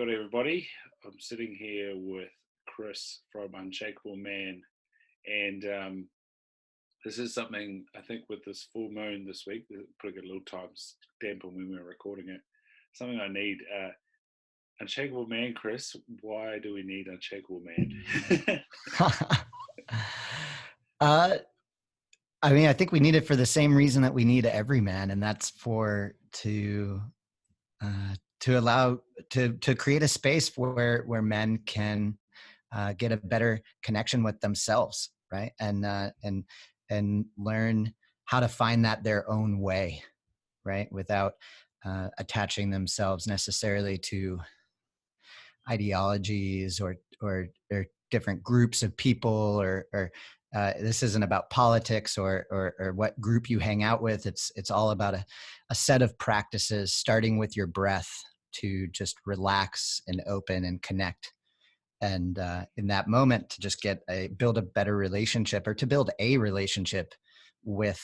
good, everybody? I'm sitting here with Chris from Unshakable Man, and this is something I think with this full moon this week, putting a little time stamp on when we're recording it. Something I need. Unshakable Man, Chris. Why do we need Unshakable Man? I think we need it for the same reason that we need every man, and that's to allow to create a space where men can get a better connection with themselves, right? And learn how to find that their own way, right? Without attaching themselves necessarily to ideologies or different groups of people or this isn't about politics or what group you hang out with. It's all about a set of practices, starting with your breath, to just relax and open and connect. And in that moment, to just build a better relationship, or to build a relationship with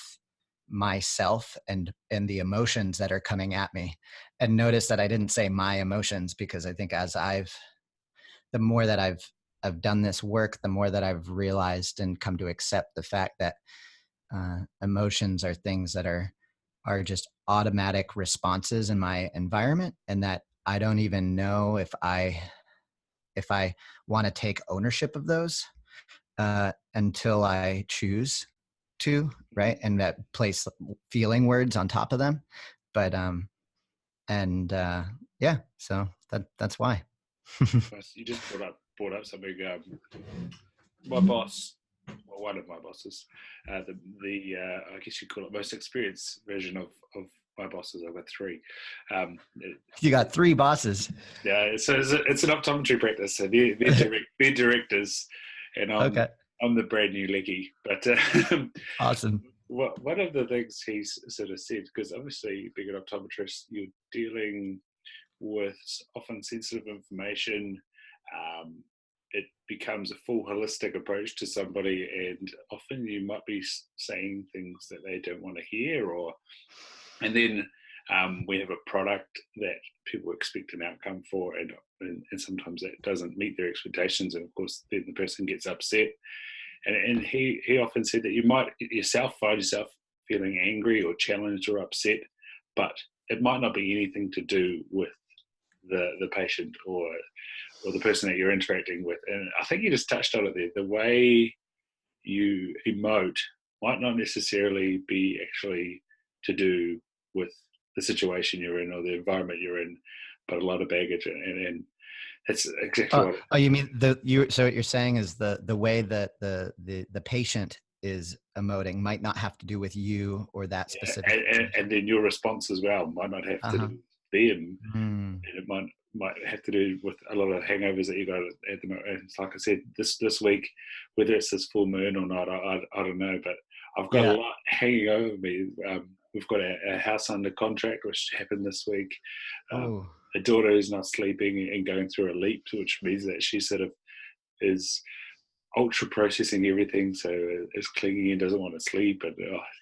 myself and the emotions that are coming at me. And notice that I didn't say my emotions, because I think the more that I've done this work, the more that I've realized and come to accept the fact that emotions are things that are just automatic responses in my environment, and that I don't even know if I want to take ownership of those until I choose to, right? And that place feeling words on top of them. But yeah, so that's why. You just brought up something. My boss, well, one of my bosses, the I guess you call it most experienced version of my bosses. I've got three. You got three bosses. Yeah, so it's an optometry practice. So they're directors, and I'm the brand new leggy. But awesome. One of the things he's sort of said, because obviously being an optometrist, you're dealing with often sensitive information. It becomes a full holistic approach to somebody, and often you might be saying things that they don't want to hear, and then we have a product that people expect an outcome for, and sometimes that doesn't meet their expectations, and of course then the person gets upset. And he often said that you might yourself find yourself feeling angry or challenged or upset, but it might not be anything to do with the patient or the person that you're interacting with. And I think you just touched on it there. The way you emote might not necessarily be actually to do with the situation you're in or the environment you're in, but a lot of baggage. And that's exactly what. Oh, you mean so what you're saying is the way that the patient is emoting might not have to do with you or that specific. And then your response as well might not have to do with them. And it might have to do with a lot of hangovers that you got at the moment. And like I said, this week, whether it's this full moon or not, I don't know, but I've got a lot hanging over me. We've got a house under contract, which happened this week. A daughter who's not sleeping and going through a leap, which means that she sort of is ultra processing everything, so is clinging and doesn't want to sleep. And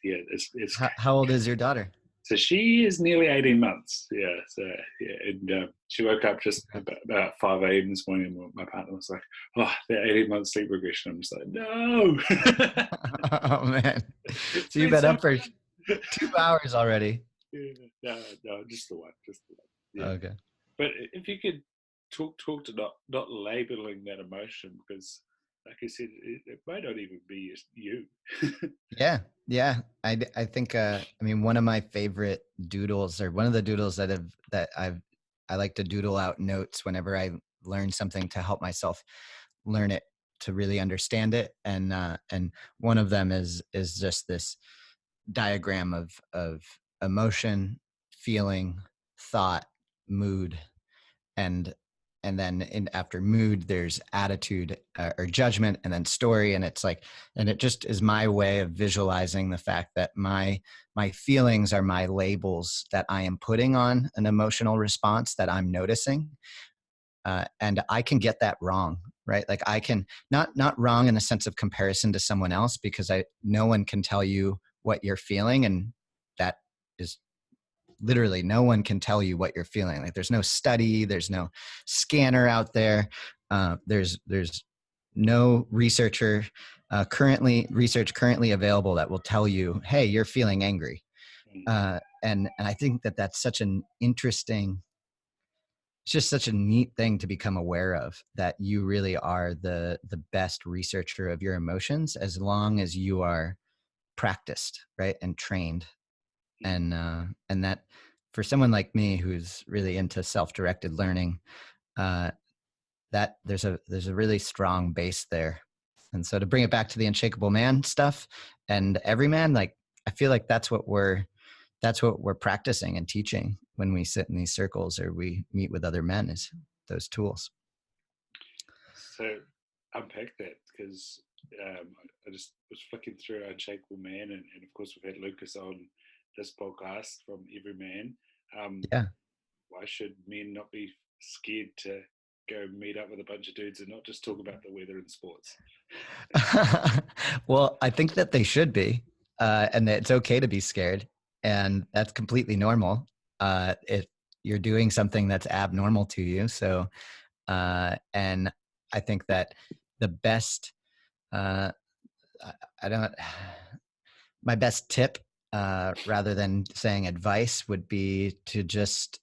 it's how old is your daughter? So she is nearly 18 months. Yeah. So and she woke up just about 5 a.m. this morning. And my partner was like, "Oh, that 18-month sleep regression." I'm just like, "No." Oh man! So you've been up for 2 hours already. Yeah, no, just the one. Yeah. Okay. But if you could talk to not labeling that emotion, because like I said, it might not even be you. Yeah. I think one of my favorite doodles, or one of the doodles I like to doodle out notes whenever I learn something to help myself learn it, to really understand it. And one of them is just this diagram of emotion, feeling, thought, mood, and then after mood there's attitude or judgment, and then story. And it's like, and it just is my way of visualizing the fact that my feelings are my labels that I am putting on an emotional response that I'm noticing. And I can get that wrong, right? Like I can not wrong in the sense of comparison to someone else, because no one can tell you what you're feeling, and that is literally no one can tell you what you're feeling. Like there's no study, there's no scanner out there. There's no research currently available that will tell you, hey, you're feeling angry. And I think that that's such an interesting, it's just such a neat thing to become aware of, that you really are the best researcher of your emotions as long as you are practiced, right, and trained. And that for someone like me who's really into self-directed learning, that there's a really strong base there. And so to bring it back to the Unshakable Man stuff and Everyman, like I feel like that's what we're practicing and teaching when we sit in these circles or we meet with other men, is those tools. So unpack that, because I just was flicking through Unshakable Man, and of course we've had Lucas on this podcast from Everyman. Yeah. Why should men not be scared to go meet up with a bunch of dudes and not just talk about the weather and sports? Well, I think that they should be, and that it's okay to be scared, and that's completely normal. If you're doing something that's abnormal to you, so and I think that the best, I don't, my best tip, rather than saying advice, would be to just,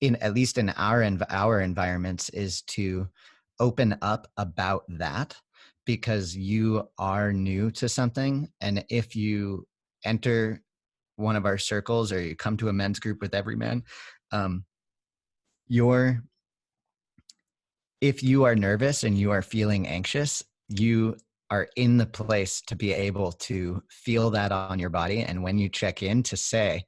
at least in our environments, is to open up about that, because you are new to something. And if you enter one of our circles or you come to a men's group with Everyman, if you are nervous and you are feeling anxious, you are in the place to be able to feel that on your body. And when you check in, to say,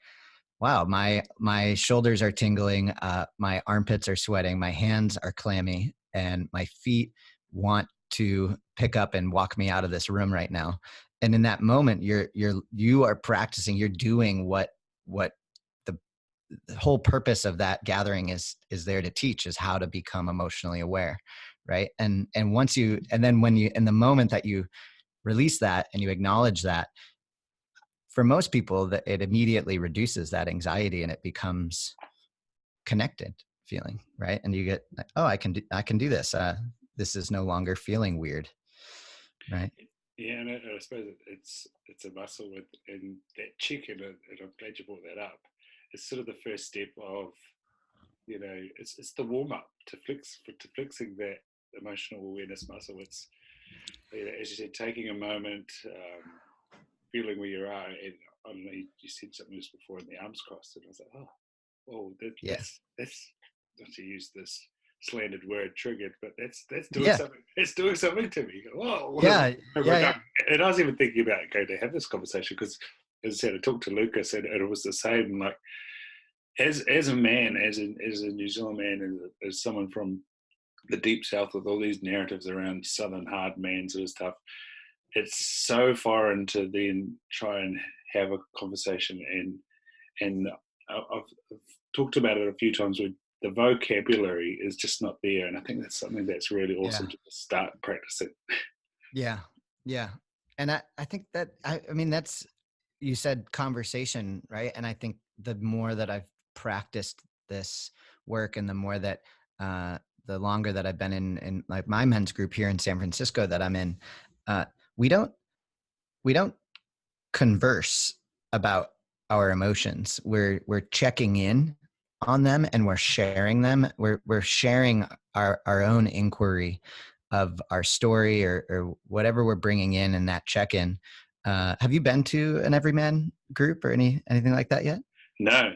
wow, my shoulders are tingling, my armpits are sweating, my hands are clammy, and my feet want to pick up and walk me out of this room right now. And in that moment, you are practicing, you're doing what the whole purpose of that gathering is there to teach, is how to become emotionally aware, right? And then when you, in the moment that you release that and you acknowledge that, for most people, that it immediately reduces that anxiety and it becomes connected feeling, right? And you get like, oh, I can do this. This is no longer feeling weird, right? Yeah, and I suppose it's a muscle with, and that check in, and I'm glad you brought that up. It's sort of the first step of, it's the warm up to flexing that emotional awareness muscle. It's, as you said, taking a moment, feeling where you are. And I don't know, you said something just before in the arms crossed, and I was like, that's not to use this slandered word, triggered, but that's doing something. It's doing something to me. Whoa. Yeah. And I was even thinking about going to have this conversation because, as I said, I talked to Lucas, and it was the same. Like, as a man, as a New Zealand man, as someone from the deep south with all these narratives around southern hard man sort of stuff, it's so foreign to then try and have a conversation. And I've talked about it a few times where the vocabulary is just not there, and I think that's something that's really awesome to start practicing. Yeah. And I think that I mean, that's, you said conversation, right? And I think the more that I've practiced this work, and the more that the longer that I've been in like my men's group here in San Francisco that I'm in, we don't converse about our emotions. We're checking in on them, and we're sharing them. We're sharing our own inquiry of our story or whatever we're bringing in that check-in. Have you been to an Everyman group or anything like that yet? No.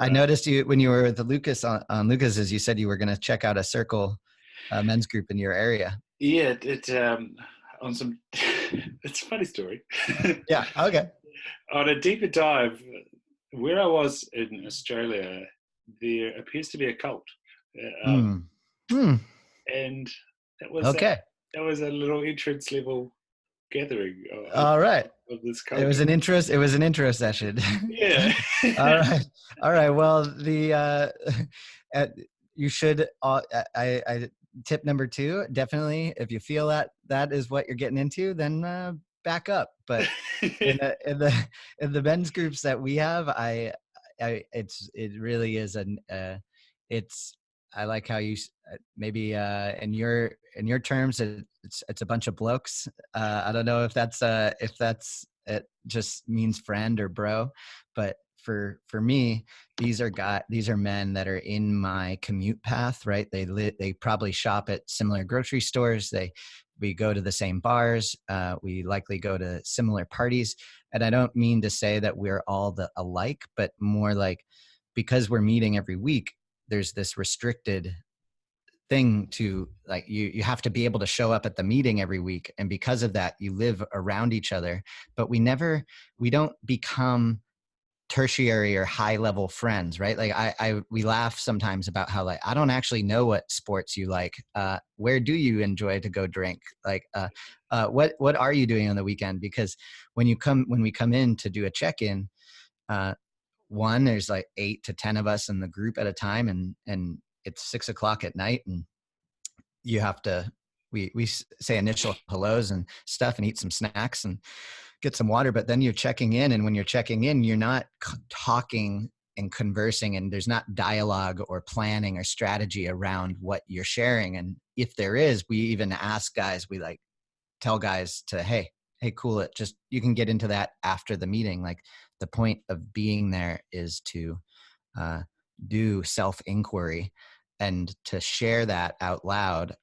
I noticed you when you were with the Lucas on Lucas's, you said you were going to check out a circle men's group in your area. Yeah, on some, it's a funny story. Yeah. Okay. On a deeper dive, where I was in Australia, there appears to be a cult. And that was okay. That was a little entrance level gathering. All right. Of this cult. It was an intro session. Yeah. All right. Well, you should. I tip number 2, definitely. If you feel that is what you're getting into, then back up. But in the men's groups that we have, it really is it's, I like how you maybe in your terms it's a bunch of blokes. I don't know if that's it just means friend or bro, but for me, these are men that are in my commute path, right? They probably shop at similar grocery stores. We go to the same bars. We likely go to similar parties. And I don't mean to say that we're all alike, but more like, because we're meeting every week, there's this restricted thing to, like, you have to be able to show up at the meeting every week. And because of that, you live around each other, but we don't become tertiary or high level friends, right? Like we laugh sometimes about how, like, I don't actually know what sports you like. Where do you enjoy to go drink? Like, what are you doing on the weekend? Because when we come in to do a check-in, there's like 8 to 10 of us in the group at a time, and it's 6:00 at night, and you have to, we say initial hellos and stuff and eat some snacks and get some water, but then you're checking in. And when you're checking in, you're not talking and conversing, and there's not dialogue or planning or strategy around what you're sharing. And if there is, we even ask guys, we like tell guys to, hey, cool it. Just, you can get into that after the meeting. Like, the point of being there is to do self-inquiry and to share that out loud,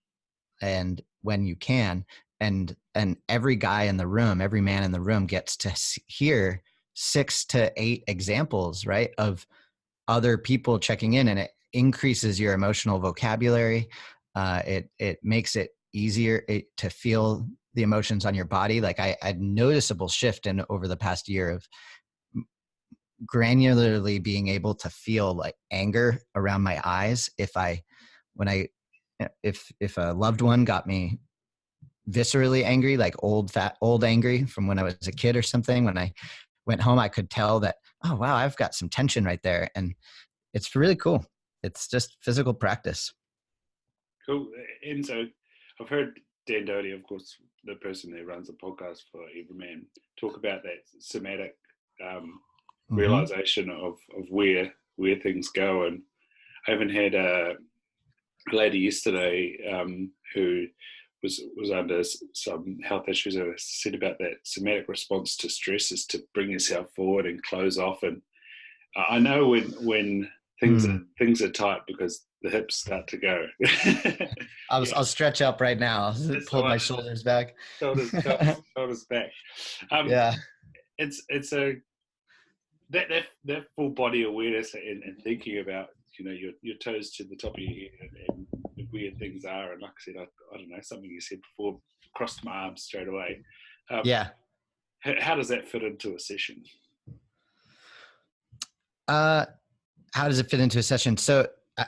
and when you can, and every guy in the room, every man in the room gets to hear 6 to 8 examples, right, of other people checking in, and it increases your emotional vocabulary. It makes it easier to feel the emotions on your body. Like, I had noticeable shift in over the past year of granularly being able to feel like anger around my eyes if a loved one got me viscerally angry, like old angry from when I was a kid or something. When I went home, I could tell that, oh wow, I've got some tension right there. And it's really cool. It's just physical practice. Cool. And so I've heard Dan Doty, of course, the person who runs the podcast for Everyman, talk about that somatic realization of where things go. And I even had a lady yesterday who was under some health issues, and said about that somatic response to stress is to bring yourself forward and close off. And I know when things are tight, because the hips start to go. I'll stretch up right now. I'll pull my shoulders back. Shoulders back. Yeah. It's a that full body awareness and thinking about, your toes to the top of your head and where things are. And like I said, I don't know, something you said before crossed my arms straight away. Yeah. How does that fit into a session? How does it fit into a session? So,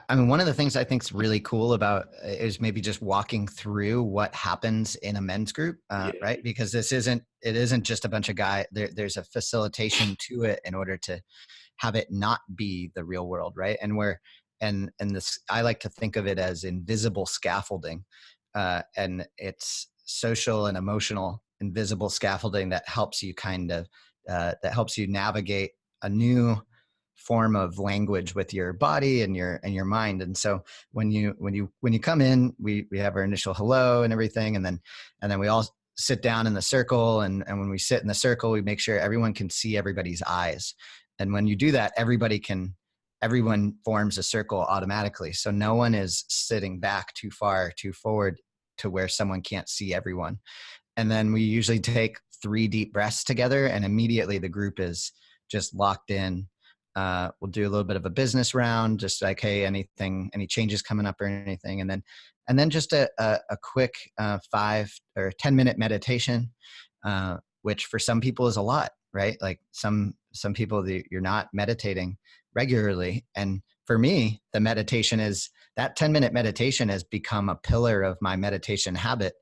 I mean, one of the things I think is really cool about is maybe just walking through what happens in a men's group, right? Because it isn't just a bunch of guys. There's a facilitation to it in order to have it not be the real world, right? And this, I like to think of it as invisible scaffolding, and it's social and emotional invisible scaffolding that helps you navigate a new form of language with your body and your mind. And so when you come in, we have our initial hello and everything, and then we all sit down in the circle, and when we sit in the circle, we make sure everyone can see everybody's eyes. And when you do that, everyone forms a circle automatically. So no one is sitting back too far, too forward to where someone can't see everyone. And then we usually take 3 deep breaths together, and immediately the group is just locked in. We'll do a little bit of a business round, just like, hey, any changes coming up or anything. And then just a quick 5 or 10 minute meditation, which for some people is a lot, right? Like some people, you're not meditating regularly. And for me, the meditation is that 10-minute meditation has become a pillar of my meditation habit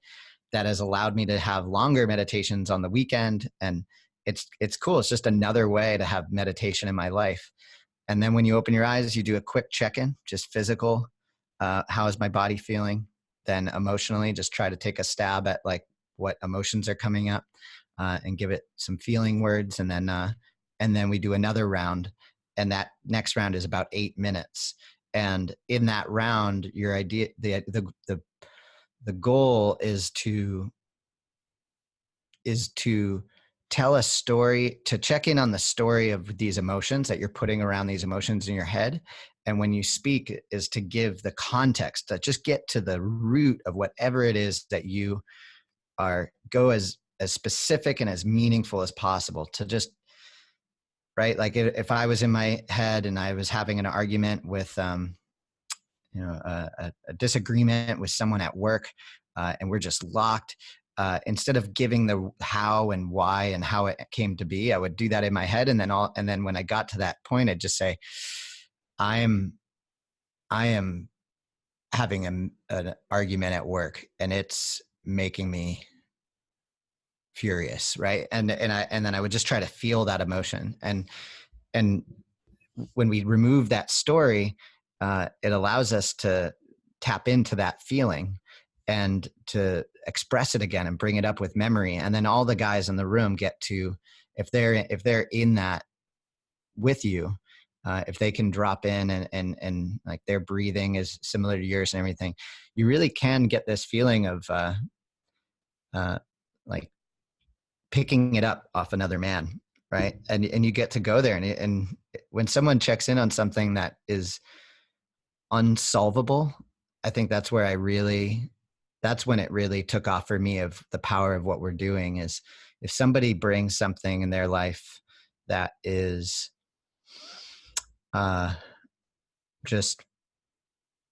that has allowed me to have longer meditations on the weekend. And it's cool. It's just another way to have meditation in my life. And then when you open your eyes, you do a quick check-in, just physical. How is my body feeling? Then emotionally, just try to take a stab at like what emotions are coming up, and give it some feeling words. And then we do another round. and that next round is about 8 minutes. And in that round, your idea, the goal is to tell a story, to check in on the story of these emotions that you're putting around these emotions in your head. And when you speak is to give the context, to just get to the root of whatever it is that you are, go as specific and as meaningful as possible, to just, right? Like if I was in my head and I was having an argument with, a disagreement with someone at work, and we're just locked, instead of giving the how and why and how it came to be, I would do that in my head. And then when I got to that point, I'd just say, I am having an argument at work and it's making me furious. Right. And then I would just try to feel that emotion. And when we remove that story, it allows us to tap into that feeling and to express it again and bring it up with memory. And then all the guys in the room get to, if they're in that with you, if they can drop in and like their breathing is similar to yours and everything, you really can get this feeling of like picking it up off another man, right? And you get to go there, and when someone checks in on something that is unsolvable, I think that's when it really took off for me, of the power of what we're doing. Is if somebody brings something in their life that is just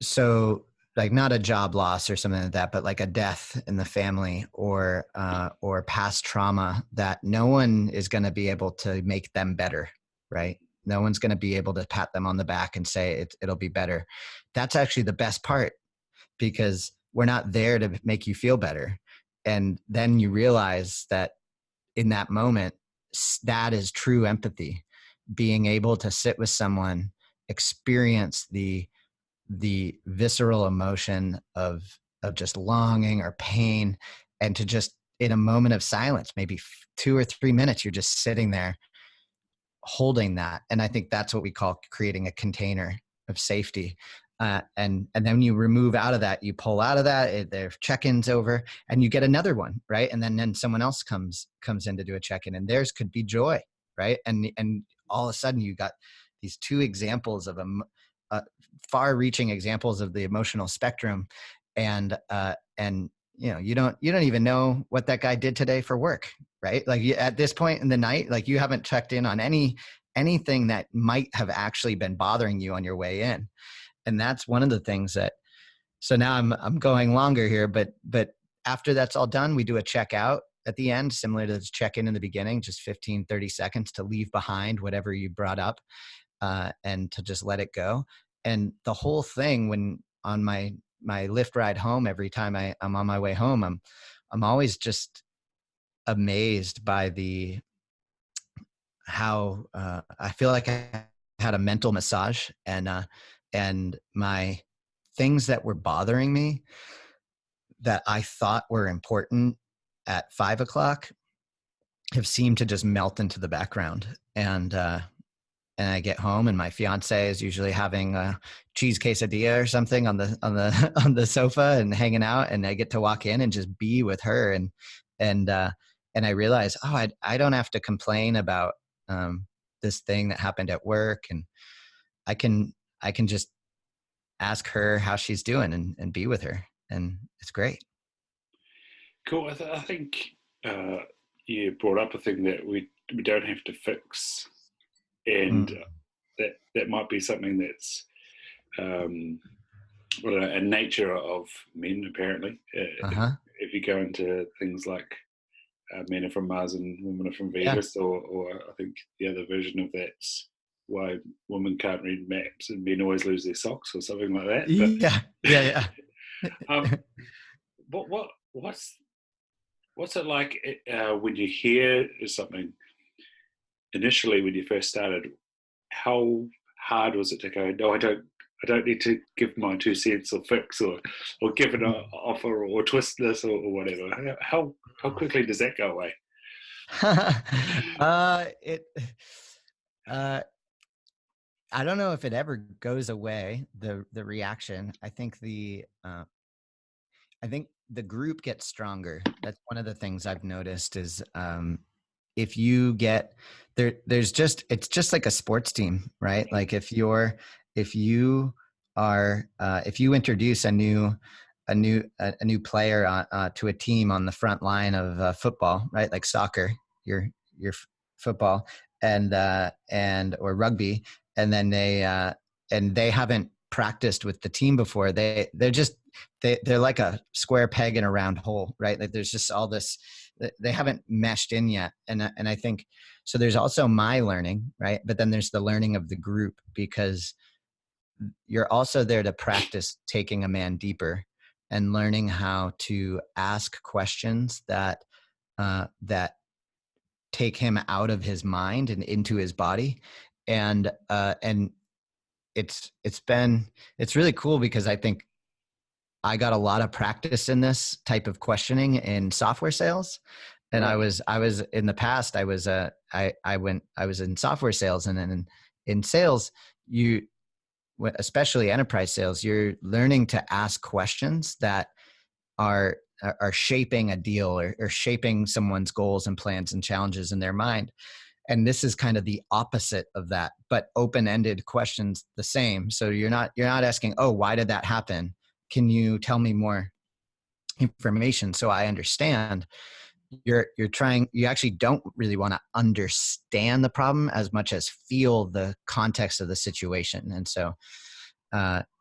so, like, not a job loss or something like that, but like a death in the family, or past trauma that no one is going to be able to make them better, right? No one's going to be able to pat them on the back and say it'll be better. That's actually the best part, because we're not there to make you feel better. And then you realize that in that moment, that is true empathy, being able to sit with someone, experience the visceral emotion of just longing or pain, and to just, in a moment of silence, maybe 2 or 3 minutes, you're just sitting there holding that. And I think that's what we call creating a container of safety. And then you remove out of that, you pull out of that, their check-in's over, and you get another one, right? And then someone else comes in to do a check-in, and theirs could be joy, right? And all of a sudden you got these 2 examples of far-reaching examples of the emotional spectrum, and you don't even know what that guy did today for work, right? Like, at this point in the night, like, you haven't checked in on anything that might have actually been bothering you on your way in. And that's one of the things that, so now I'm going longer here, but after that's all done, we do a checkout at the end, similar to the check-in in the beginning, just 15-30 seconds to leave behind whatever you brought up, and to just let it go. And the whole thing, when on my Lyft ride home, every time I'm on my way home, I'm always just amazed by how I feel like I had a mental massage, and my things that were bothering me that I thought were important at 5 o'clock have seemed to just melt into the background. And I get home, and my fiance is usually having a cheese quesadilla or something on the sofa and hanging out, and I get to walk in and just be with her, and I realize, I don't have to complain about this thing that happened at work, and I can just ask her how she's doing and be with her, and it's great. Cool. I think you brought up a thing that we don't have to fix, and that might be something that's a nature of men, apparently. If you go into things like men are from Mars and women are from Venus, or I think the other version of that's why women can't read maps and men always lose their socks, or something like that. Yeah. What's it like when you hear something initially when you first started? How hard was it to go, no, I don't need to give my 2 cents or fix or give an offer or twist this or whatever? How quickly does that go away? I don't know if it ever goes away, the reaction. I think the group gets stronger. That's one of the things I've noticed is if you get there, it's just like a sports team, right? Like if you if you introduce a new player to a team on the front line of football, right? Like soccer, your football and or rugby, and then they haven't practiced with the team before. They're like a square peg in a round hole, right? Like there's just all this, they haven't meshed in yet. And I think, so there's also my learning, right? But then there's the learning of the group, because you're also there to practice taking a man deeper and learning how to ask questions that take him out of his mind and into his body. And it's really cool, because I think I got a lot of practice in this type of questioning in software sales. And I was in the past, I was in software sales, and then in sales, especially enterprise sales, you're learning to ask questions that are shaping a deal or shaping someone's goals and plans and challenges in their mind. And this is kind of the opposite of that, but open-ended questions the same. So you're not asking, oh, why did that happen? Can you tell me more information so I understand? You actually don't really want to understand the problem as much as feel the context of the situation. And so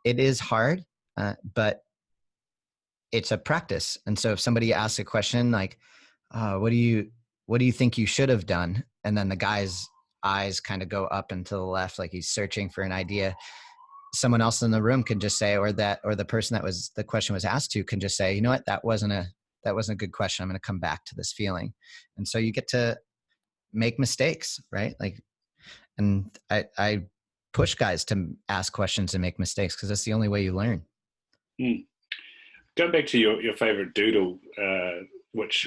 it is hard, but it's a practice. And so if somebody asks a question like, what do you think you should have done? And then the guy's eyes kind of go up and to the left, like he's searching for an idea. Someone else in the room can just say, or the person that the question was asked to can just say, you know what, that wasn't a good question. I'm going to come back to this feeling. And so you get to make mistakes, right? Like, and I push guys to ask questions and make mistakes, because that's the only way you learn. Going back to your favorite doodle, which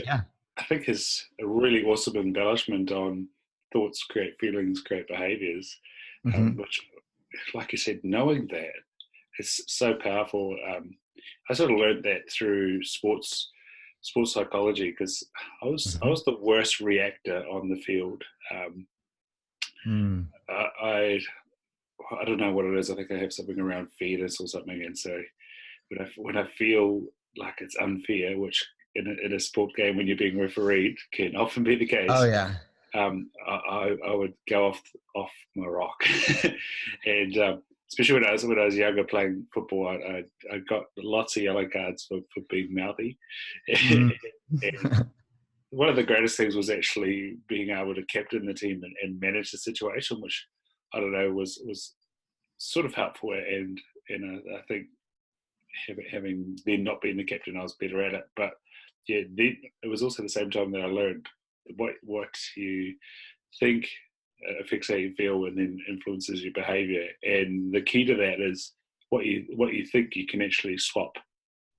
I think is a really awesome embellishment on thoughts create feelings, create behaviors, which, like you said, knowing that is so powerful. I sort of learned that through sports psychology, because I was the worst reactor on the field. I don't know what it is. I think I have something around fetus or something, and so when I feel like it's unfair, which in a sport game when you're being refereed can often be the case. Oh yeah. I would go off my rock, and especially when I was younger playing football, I got lots of yellow cards for being mouthy. And one of the greatest things was actually being able to captain the team and manage the situation, which I don't know was sort of helpful, and I think having then not been the captain, I was better at it. But yeah, then it was also the same time that I learned what you think affects how you feel and then influences your behavior. And the key to that is what you think you can actually swap.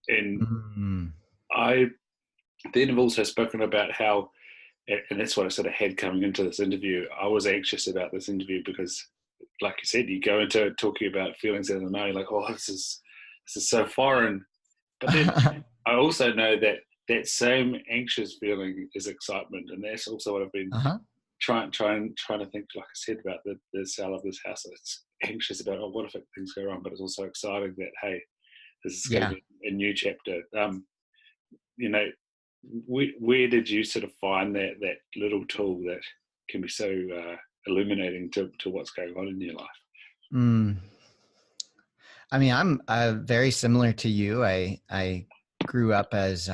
And I then have also spoken about how, and that's what I sort of had coming into this interview. I was anxious about this interview because, like you said, you go into talking about feelings out of the mind, like, oh, this is so foreign. But then I also know that same anxious feeling is excitement, and that's also what I've been trying to think, like I said, about the sale of this house. It's anxious about, oh, what if things go wrong? But it's also exciting that, hey, this is going to be a new chapter. Where did you sort of find that little tool that can be so illuminating to what's going on in your life? I mean, I'm very similar to you. I grew up as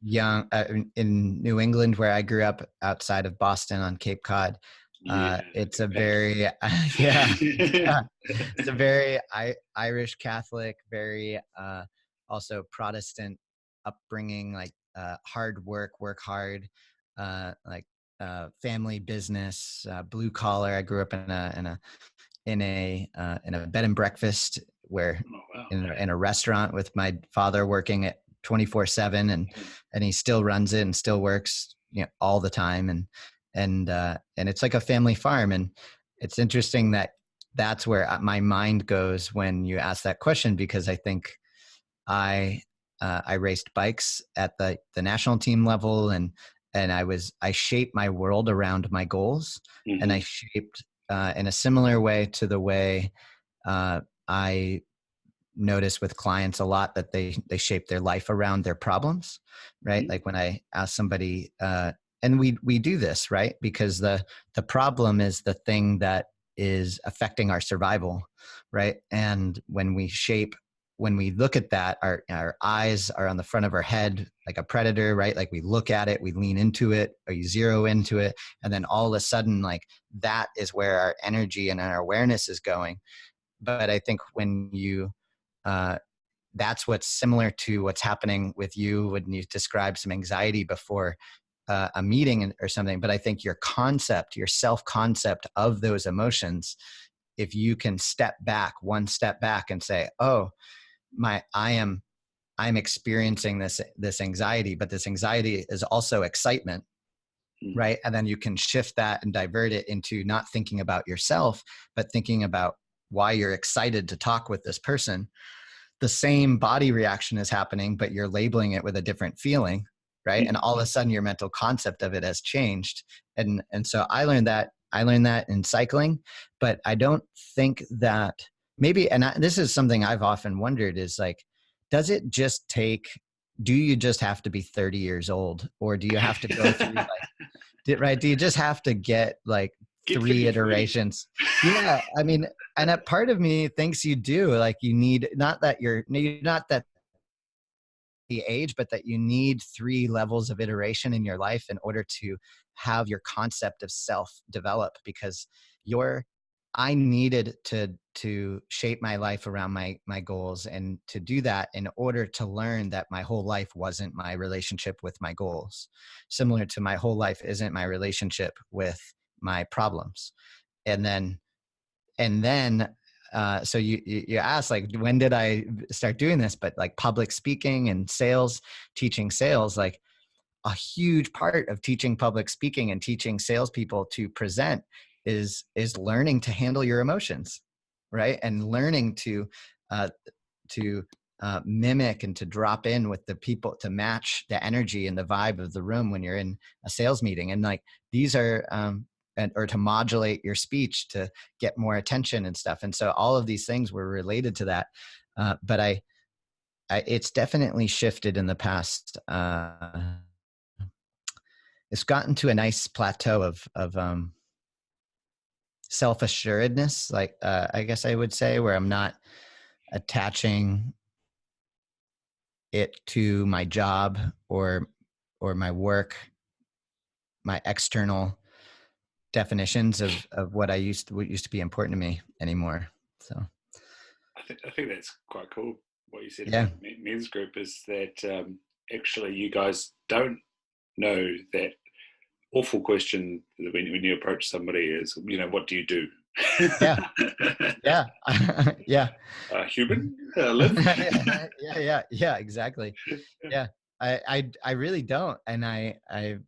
young in New England, where I grew up outside of Boston on Cape Cod. It's a very it's a very Irish Catholic, very also Protestant upbringing, like hard work hard, like family business, blue collar. I grew up in a bed and breakfast where in a restaurant with my father working at 24/7, and he still runs it and still works, all the time, and it's like a family farm. And it's interesting that that's where my mind goes when you ask that question, because I think I raced bikes at the national team level, and I shaped my world around my goals, and I shaped in a similar way to the way I notice with clients a lot, that they shape their life around their problems, right? Like when I ask somebody, and we do this, right? Because the problem is the thing that is affecting our survival, right? And when we look at that, our eyes are on the front of our head like a predator, right? Like we look at it, we lean into it, or you zero into it, and then all of a sudden, like that is where our energy and our awareness is going. But I think when you that's what's similar to what's happening with you when you describe some anxiety before a meeting or something. But I think your self-concept of those emotions, if you can one step back and say, oh, I'm experiencing this anxiety, but this anxiety is also excitement, right? And then you can shift that and divert it into not thinking about yourself, but thinking about why you're excited to talk with this person. The same body reaction is happening, but you're labeling it with a different feeling, right? And all of a sudden your mental concept of it has changed. And so I learned that in cycling, but I don't think that maybe, this is something I've often wondered, is like, do you just have to be 30 years old, or do you have to go through right? Do you just have to get like three iterations? Yeah. I mean, and a part of me thinks you do, like you need, not that the age, but that you need 3 levels of iteration in your life in order to have your concept of self develop. Because I needed to shape my life around my goals, and to do that in order to learn that my whole life wasn't my relationship with my goals, similar to my whole life isn't my relationship with my problems. And then so you asked, like, when did I start doing this? But like public speaking and sales, teaching sales, like a huge part of teaching public speaking and teaching salespeople to present is learning to handle your emotions, right? And learning to uh, mimic and to drop in with the people, to match the energy and the vibe of the room when you're in a sales meeting. And like these are or to modulate your speech to get more attention and stuff. And so all of these things were related to that. But it's definitely shifted in the past. It's gotten to a nice plateau of self-assuredness, like I guess I would say, where I'm not attaching it to my job or my work, my external definitions of what used to be important to me anymore. So I think that's quite cool. What you said yeah. about men's group is that actually you guys don't know that awful question when you approach somebody is, what do you do? Yeah. Yeah. Yeah. Human? Live? Yeah, exactly. Yeah. I really don't. And I've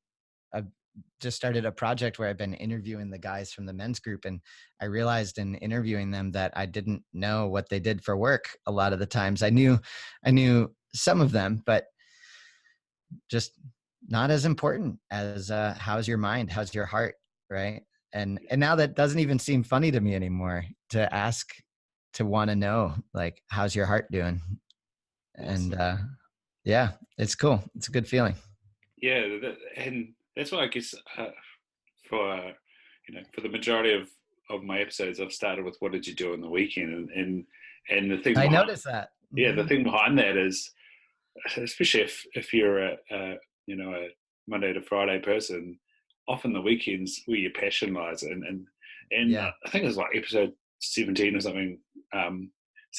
just started a project where I've been interviewing the guys from the men's group, and I realized in interviewing them that I didn't know what they did for work. A lot of the times I knew some of them, but just not as important as how's your mind, how's your heart, right? And now that doesn't even seem funny to me anymore, to ask, to want to know, like, how's your heart doing? Awesome. And yeah, it's cool. It's a good feeling. Yeah, and that's why I guess for for the majority of my episodes, I've started with what did you do on the weekend, and the thing I noticed that. Yeah, the thing behind that is, especially if you're a Monday to Friday person, often the weekends where your passion lies, and yeah. I think it was like episode 17 or something.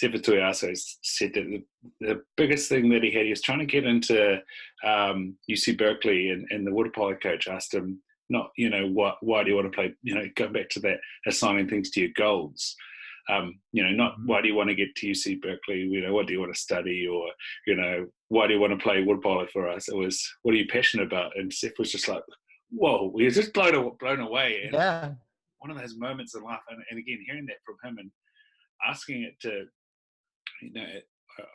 Severtuaso said that the biggest thing that he was trying to get into UC Berkeley, and the water polo coach asked him, not why do you want to play, go back to that, assigning things to your goals. Not why do you want to get to UC Berkeley, what do you want to study, or, why do you want to play water polo for us? It was, what are you passionate about? And Seth was just like, whoa, we were just blown away. And, yeah. one of those moments in life. And again, hearing that from him and asking it to,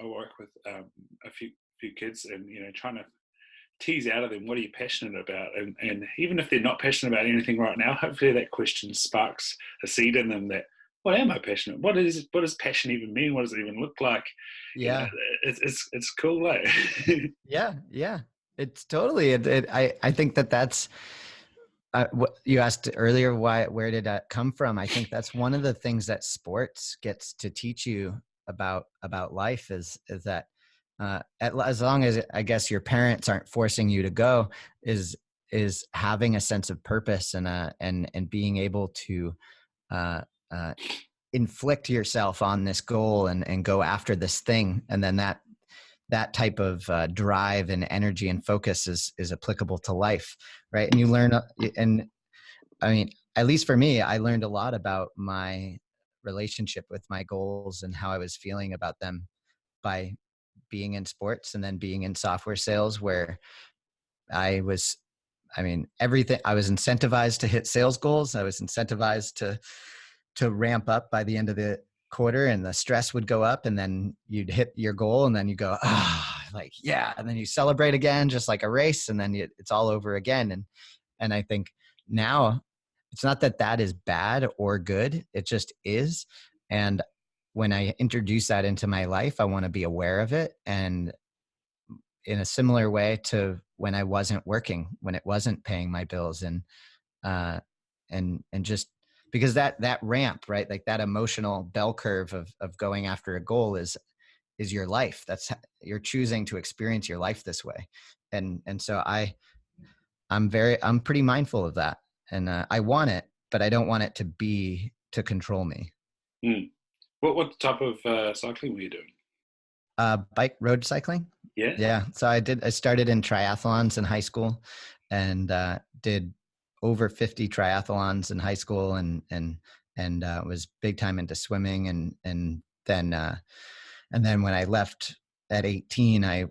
I work with a few kids, and trying to tease out of them, what are you passionate about, and even if they're not passionate about anything right now, hopefully that question sparks a seed in them that, what am I passionate? What does passion even mean? What does it even look like? Yeah. It's cool, eh? Yeah. It's totally. I think that's what you asked earlier. Where did that come from? I think that's one of the things that sports gets to teach you about life is that as long as, I guess, your parents aren't forcing you to go, is having a sense of purpose and being able to uh, uh, inflict yourself on this goal and go after this thing, and then that type of drive and energy and focus is applicable to life, right? And you learn, and I mean, at least for me, I learned a lot about my relationship with my goals and how I was feeling about them by being in sports and then being in software sales, where everything, I was incentivized to hit sales goals. I was incentivized to ramp up by the end of the quarter, and the stress would go up, and then you'd hit your goal, and then you go, like, yeah. And then you celebrate again, just like a race. And then it's all over again. And I think now it's not that is bad or good. It just is. And when I introduce that into my life, I want to be aware of it. And in a similar way to when I wasn't working, when it wasn't paying my bills, and just because that ramp, right? Like that emotional bell curve of going after a goal is your life. You're choosing to experience your life this way. And so I'm pretty mindful of that. And I want it, but I don't want it to control me. What type of cycling were you doing? Bike road cycling. Yeah. So I started in triathlons in high school, and did over 50 triathlons in high school, and was big time into swimming. And then when I left at 18, I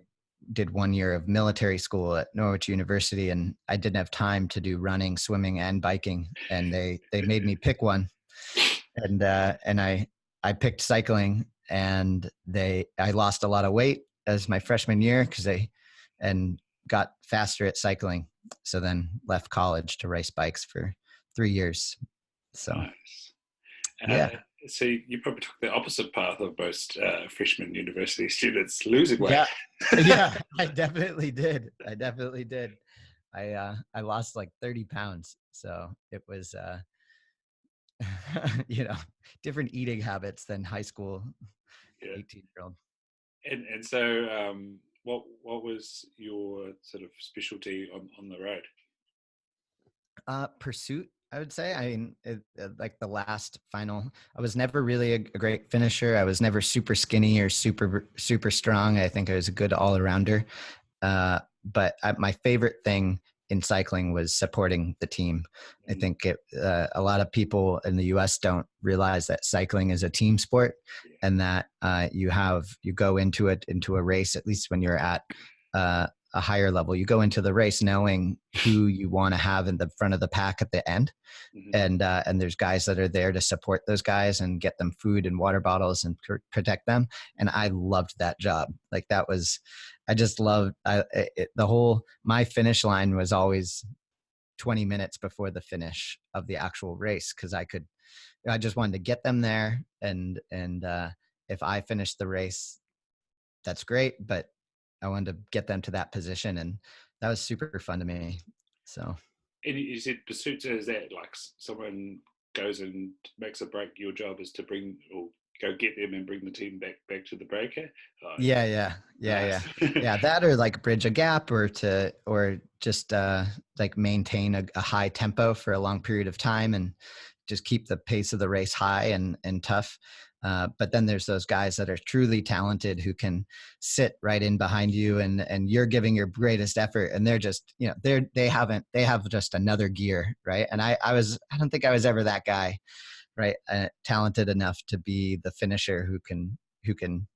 did 1 year of military school at Norwich University, and I didn't have time to do running, swimming, and biking. And they made me pick one. And I picked cycling, and I lost a lot of weight as my freshman year and got faster at cycling. So then left college to race bikes for 3 years. So, nice. Yeah. So you probably took the opposite path of most freshman university students, losing weight. Yeah, I definitely did. I lost like 30 pounds. So it was, different eating habits than high school 18-year-old. And so what was your sort of specialty on the road? Pursuit, I would say. I mean, like the last final, I was never really a great finisher. I was never super skinny or super strong. I think I was a good all-arounder. But my favorite thing in cycling was supporting the team. I think a lot of people in the US don't realize that cycling is a team sport, and that you go into a race, at least when you're at a higher level, you go into the race knowing who you want to have in the front of the pack at the end. And there's guys that are there to support those guys and get them food and water bottles and protect them. And I loved that job. Like I just loved my finish line was always 20 minutes before the finish of the actual race. Cause I just wanted to get them there. And if I finished the race, that's great. But I wanted to get them to that position, and that was super fun to me. So. And you said pursuit, is that like someone goes and makes a break? Your job is to go get them and bring the team back to the breaker. Yeah. That, or like bridge a gap, or just like maintain a high tempo for a long period of time, and just keep the pace of the race high and tough. But then there's those guys that are truly talented who can sit right in behind you, and you're giving your greatest effort, and they're just, they have just another gear, right? And I don't think I was ever that guy, right? Talented enough to be the finisher who can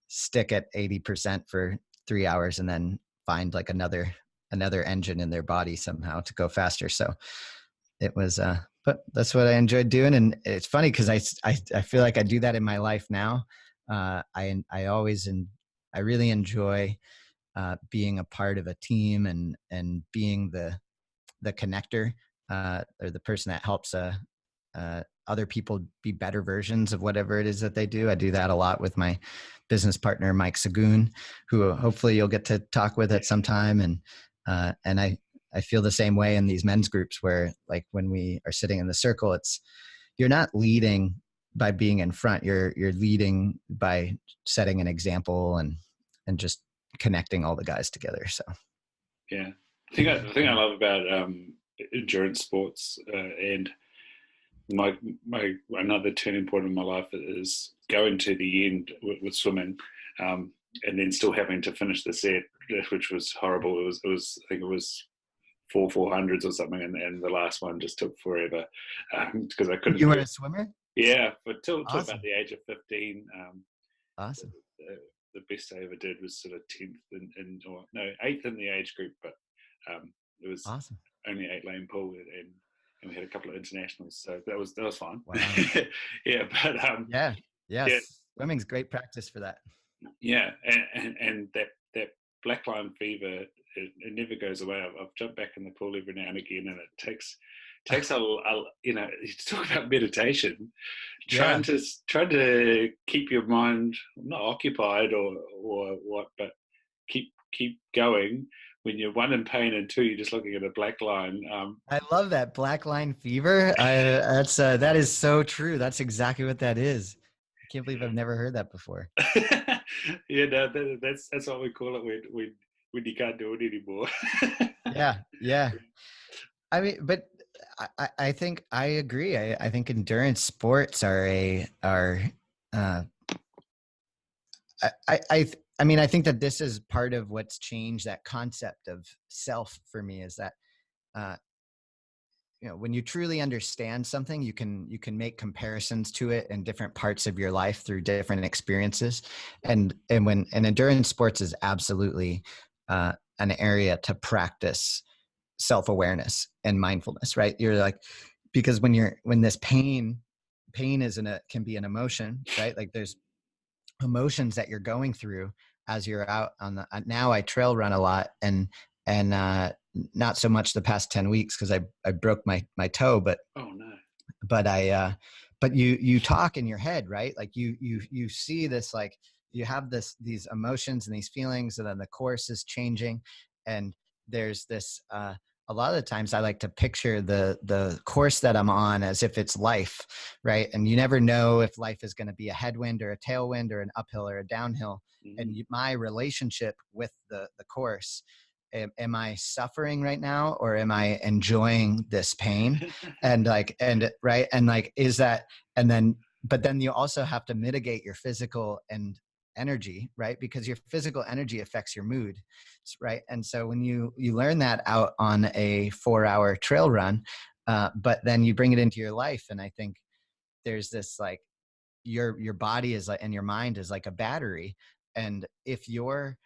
stick at 80% for 3 hours and then find like another engine in their body somehow to go faster. So it was but that's what I enjoyed doing. And it's funny because I feel like I do that in my life now. I always, and I really enjoy being a part of a team and being the connector, or the person that helps other people be better versions of whatever it is that they do. I do that a lot with my business partner, Mike Sagoon, who hopefully you'll get to talk with at some time. And I feel the same way in these men's groups where, like, when we are sitting in the circle, you're not leading by being in front. You're leading by setting an example and just connecting all the guys together. So Yeah, the thing I love about endurance sports, and my another turning point in my life is going to the end with swimming, and then still having to finish the set, which was horrible. It was I think it was 400s or something, and the last one just took forever because I couldn't. you were a swimmer? Yeah, but till about Awesome. the age of 15. Awesome. The best I ever did was sort of 10th or no, 8th in the age group, but it was Awesome. only 8 lane pool, and we had a couple of internationals, so that was fine. Wow. Yeah, but Yeah. yeah, Yes. Swimming's great practice for that. yeah, and that black line fever, it never goes away. I've jumped back in the pool every now and again, and it takes a you know, you talk about meditation, Yeah. trying to keep your mind not occupied or what, but keep going when you're one in pain and two you're just looking at a black line. I love that black line fever. That is so true. That's exactly what that is. I can't believe I've never heard that before. Yeah, no, that's what we call it when you can't do it anymore. Yeah. Yeah. I mean, but I think I agree. I think endurance sports uh, I mean, I think that this is part of what's changed that concept of self for me, is that, uh, when you truly understand something, you can make comparisons to it in different parts of your life through different experiences. And endurance sports is absolutely an area to practice self-awareness and mindfulness, right? You're like, because when this pain can be an emotion, right? Like, there's emotions that you're going through as you're out on the, now I trail run a lot, and not so much the past 10 weeks because I broke my toe, but Oh no. but but you talk in your head, right? Like, you see this, like, you have these emotions and these feelings, and then the course is changing, and there's this, a lot of the times I like to picture the course that I'm on as if it's life, right? And you never know if life is going to be a headwind or a tailwind or an uphill or a downhill. And Mm-hmm. my relationship with the course, am I suffering right now, or am I enjoying this pain? And like, and right, and like, is that, and then, but then you also have to mitigate your physical and energy, right? Because your physical energy affects your mood, right? And so when you learn that out on a 4-hour trail run, but then you bring it into your life, and I think there's this, like, your body is like, and your mind is like a battery. And if you're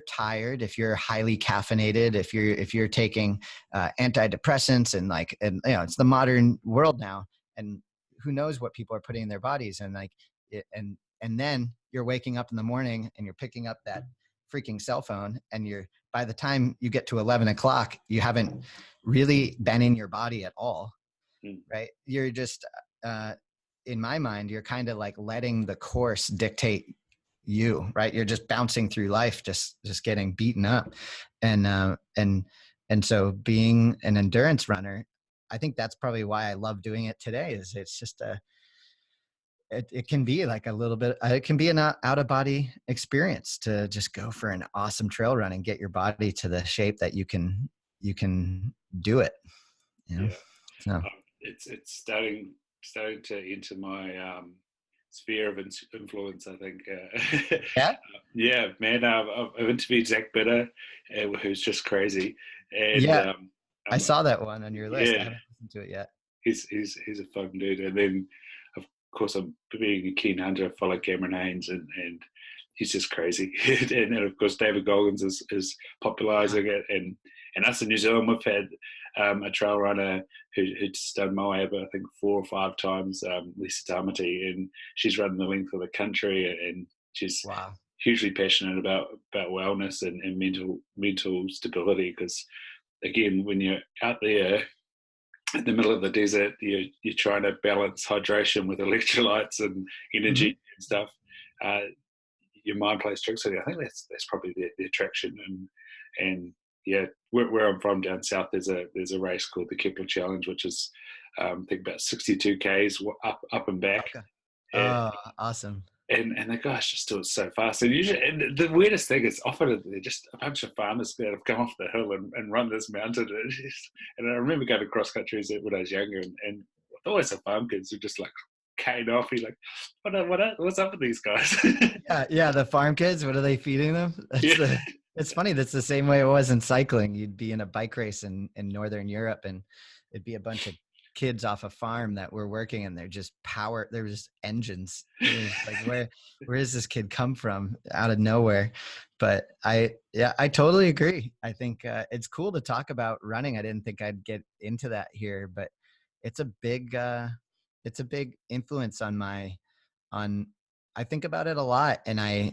tired, if you're highly caffeinated, if you're taking antidepressants, and like, and it's the modern world now, and who knows what people are putting in their bodies, and like and then you're waking up in the morning and you're picking up that freaking cell phone, and by the time you get to 11 o'clock, you haven't really been in your body at all, right? You're just, uh, in my mind, you're kind of like letting the course dictate you, right? You're just bouncing through life, just getting beaten up. And so being an endurance runner, I think that's probably why I love doing it today, is it's just it can be like a little bit, it can be an out of body experience to just go for an awesome trail run and get your body to the shape that you can do it, you know? Yeah. So It's starting to enter my sphere of influence, I think. yeah. Yeah, man. I've interviewed Zach Bitter, who's just crazy, and Yeah, I um, saw that one on your list. I yeah, haven't listened to it yet. he's a fun dude. And then, of course, I'm being a keen hunter. I follow Cameron Haynes, and he's just crazy. And then, of course, David Goggins is Yeah. popularizing it, and And us in New Zealand, we've had a trail runner who's done Moab, I think 4 or 5 times, Lisa Tamati, and she's running the length of the country, and she's Wow. hugely passionate about wellness and mental stability. Because again, when you're out there in the middle of the desert, you're trying to balance hydration with electrolytes and energy and stuff. Your mind plays tricks with you. I think that's probably the attraction. And yeah, where I'm from down south, there's a race called the Kepler Challenge, which is I think about 62 k's up and back. Okay. And, Oh, awesome. and the guys just do it so fast. And usually, and the weirdest thing is often they're just a bunch of farmers that have come off the hill and run this mountain. And I remember going to cross country when I was younger, and always the farm kids who just like cane off. You're like, what's up with these guys? Yeah. The farm kids, what are they feeding them? It's funny. That's the same way it was in cycling. You'd be in a bike race in Northern Europe, and it'd be a bunch of kids off a farm that were working, and they're just engines. Like, where does this kid come from out of nowhere? But I totally agree. I think it's cool to talk about running. I didn't think I'd get into that here, but it's a big influence on I think about it a lot, and I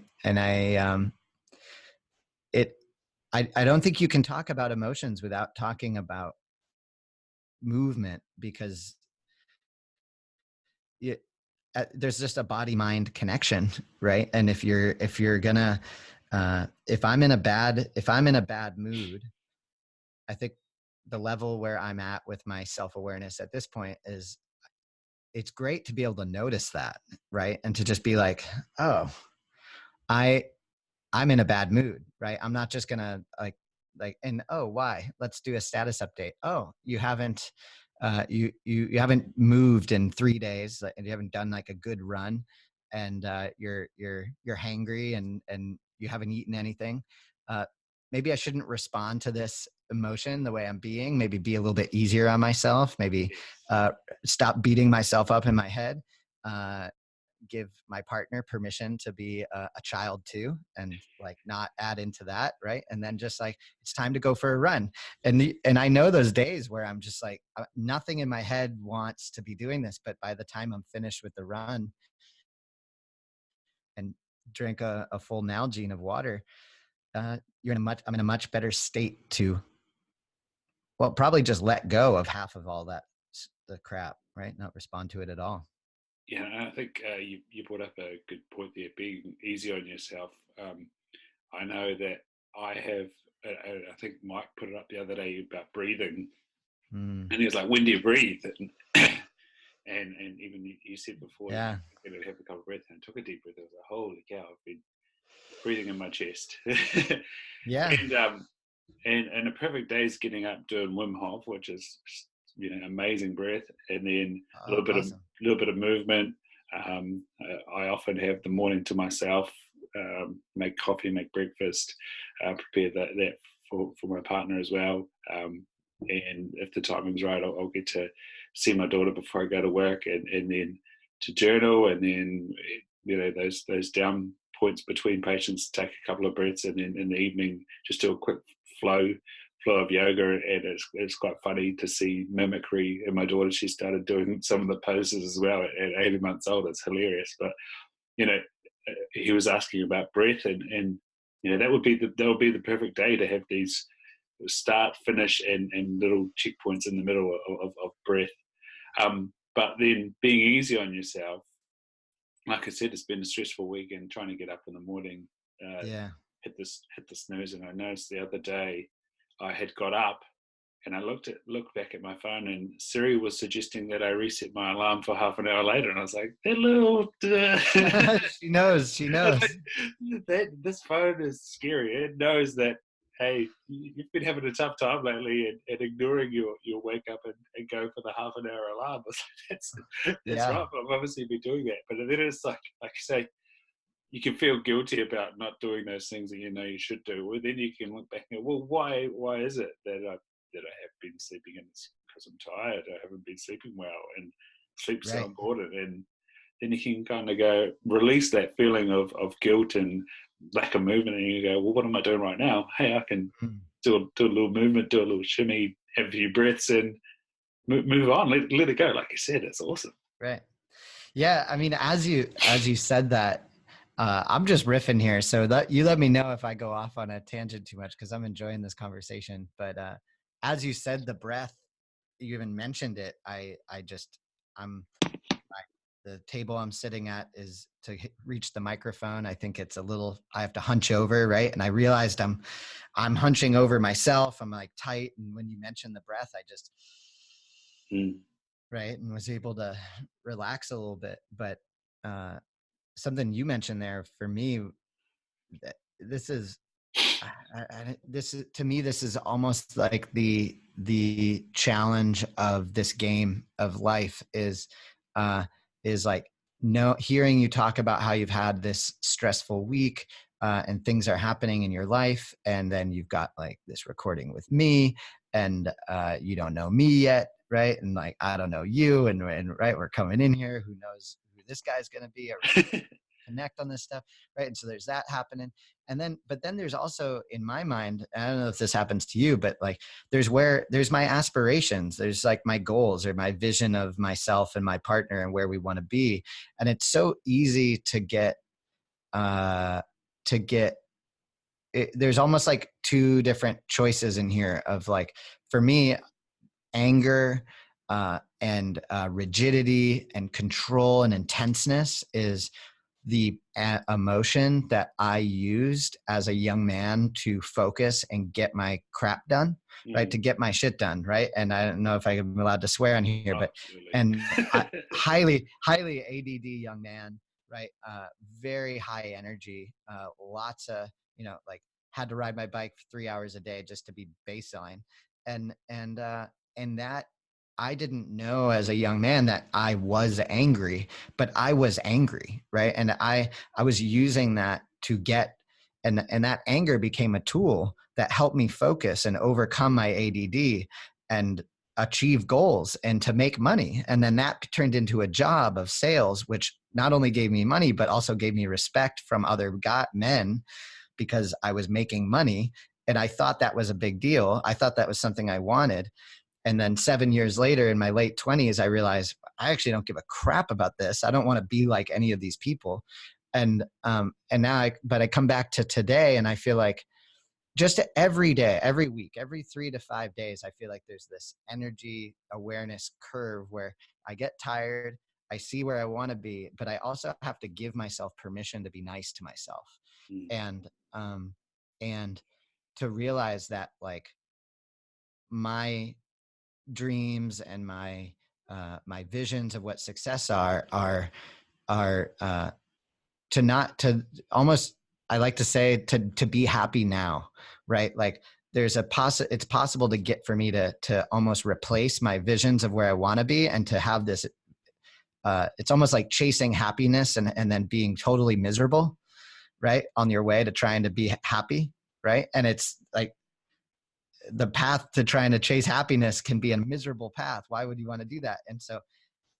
don't think you can talk about emotions without talking about movement, because there's just a body mind connection, right? And if I'm in a bad mood, I think the level where I'm at with my self-awareness at this point is, it's great to be able to notice that, right? And to just be like, oh, I'm in a bad mood, right? I'm not just gonna and oh, why? Let's do a status update. Oh, you haven't you haven't moved in 3 days, and you haven't done like a good run, and you're hangry, and you haven't eaten anything. Maybe I shouldn't respond to this emotion the way I'm being. Maybe be a little bit easier on myself. Maybe stop beating myself up in my head. Give my partner permission to be a child too, and like not add into that, right? And then just like, it's time to go for a run. And I know those days where I'm just like, nothing in my head wants to be doing this, but by the time I'm finished with the run and drink a full Nalgene of water, I'm in a much better state to, well, probably just let go of half of all that, the crap, right? Not respond to it at all. Yeah, I think you brought up a good point there, being easy on yourself. I know that I have, I think Mike put it up the other day about breathing. And he was like, when do you breathe? And even you said before, yeah, you know, have a couple of breaths, and I took a deep breath. I was like, holy cow, I've been breathing in my chest. yeah. And a perfect day is getting up doing Wim Hof, which is, you know, amazing breath, and then a little bit of movement. I often have the morning to myself, make coffee, make breakfast, prepare that for my partner as well. And if the timing's right, I'll get to see my daughter before I go to work, and then to journal, and then, you know, those down points between patients, take a couple of breaths, and then in the evening just do a quick flow of yoga. And it's quite funny to see mimicry in my daughter. She started doing some of the poses as well at 18 months old. It's hilarious. But, you know, he was asking about breath, and you know, that would be the perfect day to have these start, finish, and little checkpoints in the middle of breath. But then being easy on yourself, like I said, it's been a stressful week, and trying to get up in the morning, hit the snooze. And I noticed the other day I had got up, and I looked back at my phone, and Siri was suggesting that I reset my alarm for half an hour later. And I was like, hello. She knows. This phone is scary. It knows that, hey, you've been having a tough time lately, and ignoring your wake up and go for the half an hour alarm. That's right. I've obviously been doing that. But then it's like you say, you can feel guilty about not doing those things that you know you should do. Well, then you can look back and go, well, why is it that I have been sleeping in? It's because I'm tired. I haven't been sleeping well, and sleep's so important. And then you can kind of go release that feeling of guilt and lack of movement, and you go, well, what am I doing right now? Hey, I can do a little movement, do a little shimmy, have a few breaths in, move on, let it go. Like you said, it's awesome. Right. Yeah. I mean, as you said that, I'm just riffing here. So that you let me know if I go off on a tangent too much, 'cause I'm enjoying this conversation. But, as you said, the breath, you even mentioned it. I'm the table I'm sitting at is to reach the microphone. I think it's I have to hunch over. Right. And I realized I'm hunching over myself. I'm like tight. And when you mentioned the breath, I just, right. And was able to relax a little bit. But, something you mentioned there for me, this is, this is, to me, this is almost like the challenge of this game of life is like, no, hearing you talk about how you've had this stressful week, and things are happening in your life, and then you've got like this recording with me, and you don't know me yet, right? And like, I don't know you, and right, we're coming in here, who knows who this guy's gonna be, or connect on this stuff, right? And so there's that happening. And then, but then there's also in my mind, I don't know if this happens to you, but like there's my aspirations, there's like my goals or my vision of myself and my partner and where we want to be. And it's so easy to get there's almost like two different choices in here of like, for me, anger, and rigidity and control and intenseness is the emotion that I used as a young man to focus and get my crap done, right? To get my shit done, right? And I don't know if I'm allowed to swear on here, but, and I, highly ADD young man, right? Very high energy, lots of, like had to ride my bike for 3 hours a day just to be baseline. And that, I didn't know as a young man that I was angry, but I was angry, right? And I was using that to get, and that anger became a tool that helped me focus and overcome my ADD and achieve goals and to make money. And then that turned into a job of sales, which not only gave me money, but also gave me respect from other men because I was making money. And I thought that was a big deal. I thought that was something I wanted. And then 7 years later, in my late 20s, I realized I actually don't give a crap about this. I don't want to be like any of these people. And now but I come back to today and I feel like just every day, every week, every 3 to 5 days, I feel like there's this energy awareness curve where I get tired, I see where I want to be, but I also have to give myself permission to be nice to myself. And to realize that like my dreams and my visions of what success are to not to almost, I like to say, to be happy now, right? Like there's it's possible to get for me to almost replace my visions of where I want to be and to have this it's almost like chasing happiness and then being totally miserable, right, on your way to trying to be happy, right? And it's like the path to trying to chase happiness can be a miserable path. Why would you want to do that? And so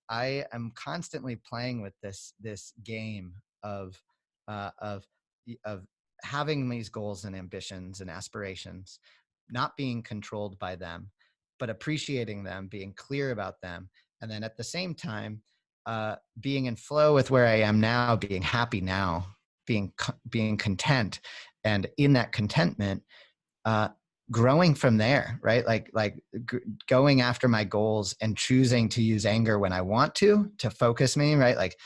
I am constantly playing with this game of uh, of of having these goals and ambitions and aspirations, not being controlled by them, but appreciating them, being clear about them, and then at the same time, being in flow with where I am now, being happy now, being content, and in that contentment, growing from there, right? Going after my goals and choosing to use anger when I want to focus me, right? Like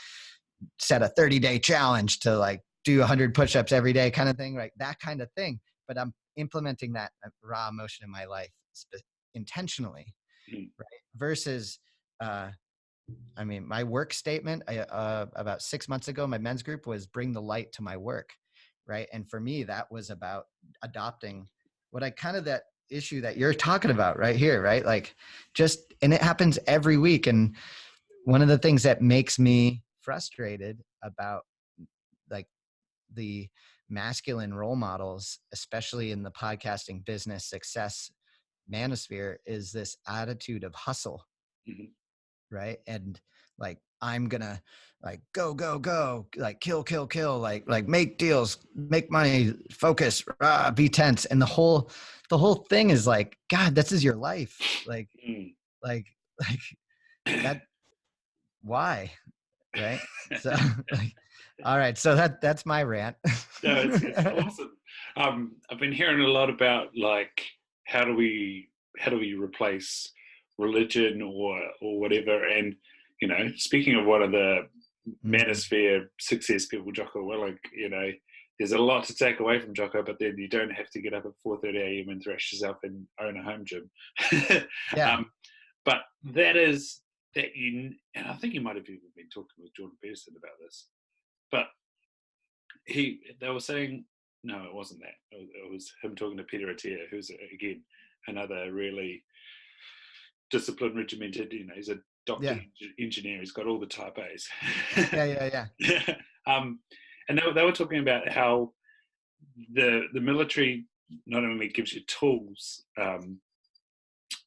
set a 30-day challenge to like do 100 push-ups every day kind of thing, right? That kind of thing. But I'm implementing that raw emotion in my life intentionally, right? Versus, I mean, my work statement about 6 months ago, my men's group was bring the light to my work, right? And for me, that was about adopting what I kind of that issue that you're talking about right here, right? Like just, and it happens every week. And one of the things that makes me frustrated about like the masculine role models, especially in the podcasting business success manosphere, is this attitude of hustle, right? And like I'm gonna like go, go, go, like kill, kill, kill, like make deals, make money, focus, be tense. And the whole thing is like, God, this is your life. Mm. Like, like that, why? Right. So like, all right. So that's my rant. No, it's awesome. I've been hearing a lot about like how do we replace religion or whatever, and speaking of one of the Mm, manosphere success people, Jocko Willink, there's a lot to take away from Jocko, but then you don't have to get up at 4:30 a.m. and thrash yourself and own a home gym. yeah. But that is that and I think you might have even been talking with Jordan Peterson about this, but they were saying no, it wasn't that. It was him talking to Peter Attia, who's again another really disciplined, regimented. He's a doctor Yeah. engineer. He's got all the type A's. Yeah. Yeah. Yeah. um, and they were talking about how the military not only gives you tools,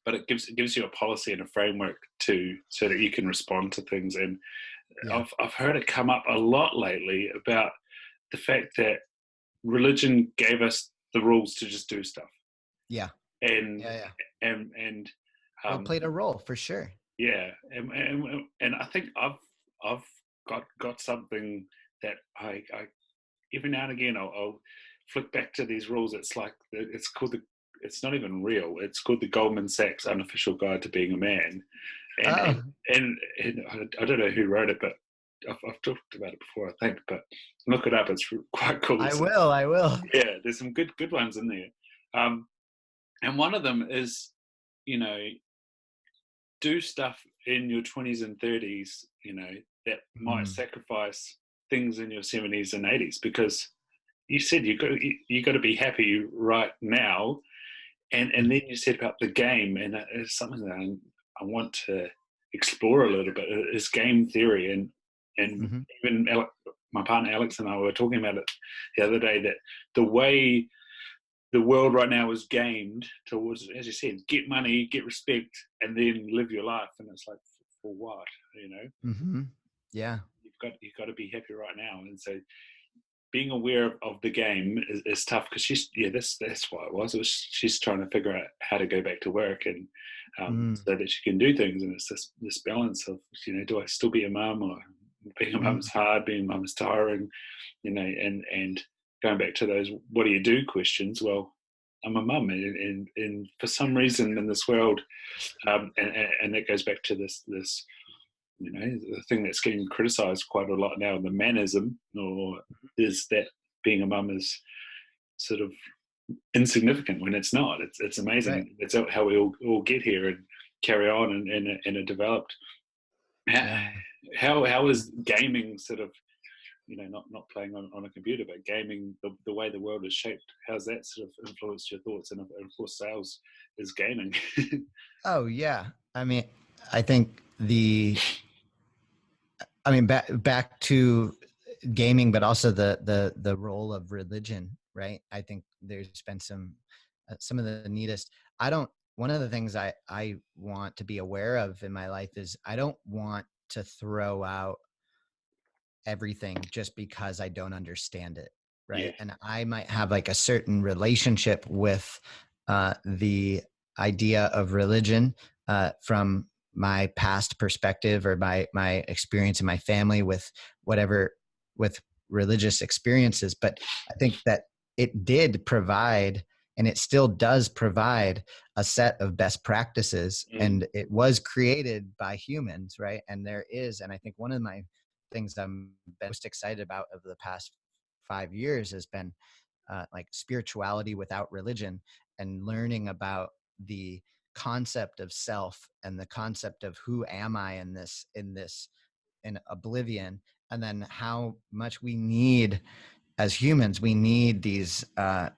but it gives you a policy and a framework so that you can respond to things. And Yeah. I've heard it come up a lot lately about the fact that religion gave us the rules to just do stuff, Yeah. and Yeah. Yeah. and Well, it um, played a role for sure. yeah, and I think I've got something that I every now and again I'll flick back to these rules. It's like it's not even real. It's called the Goldman Sachs Unofficial Guide to Being a Man, and Oh, I don't know who wrote it, but I've talked about it before, I think. But look it up; it's quite cool. I will. I will. Yeah, there's some good ones in there, and one of them is, you know, do stuff in your 20s and 30s, that might Mm, sacrifice things in your 70s and 80s, because you said you got to be happy right now, and then you said about the game, and it's something that I want to explore a little bit, is game theory, and mhm. even my partner Alex and I were talking about it the other day, that the way the world right now is gamed towards, as you said, get money, get respect, and then live your life. And it's like, for what? Mhm. Yeah. You've got to be happy right now. And so being aware of the game is tough, because that's why it was. She's trying to figure out how to go back to work, and Mm, so that she can do things. And it's this balance of, do I still be a mum, or being a mum is mm, hard, being a mum is tiring, and going back to those what do you do questions. Well, I'm a mum, and for some reason in this world, and that goes back to this the thing that's getting criticised quite a lot now, the manism, or is that being a mum is sort of insignificant, when it's not. It's right. amazing. It's how we all get here and carry on and are developed. Yeah. How is gaming sort of, not playing on a computer, but gaming, the way the world is shaped, how's that sort of influenced your thoughts? And of course, sales is gaming. Oh, yeah. I mean, I think back to gaming, but also the role of religion, right? I think there's been some of the neatest. I don't. One of the things I want to be aware of in my life is I don't want to throw out everything just because I don't understand it, Yeah. right? And I might have like a certain relationship with the idea of religion from my past perspective, or my experience in my family with whatever, with religious experiences. But I think that it did provide, and it still does provide, a set of best practices, Mm. and it was created by humans, right? And I think one of my things I'm most excited about over the past 5 years has been like spirituality without religion, and learning about the concept of self, and the concept of who am I in oblivion, and then how much we need, as humans, we need these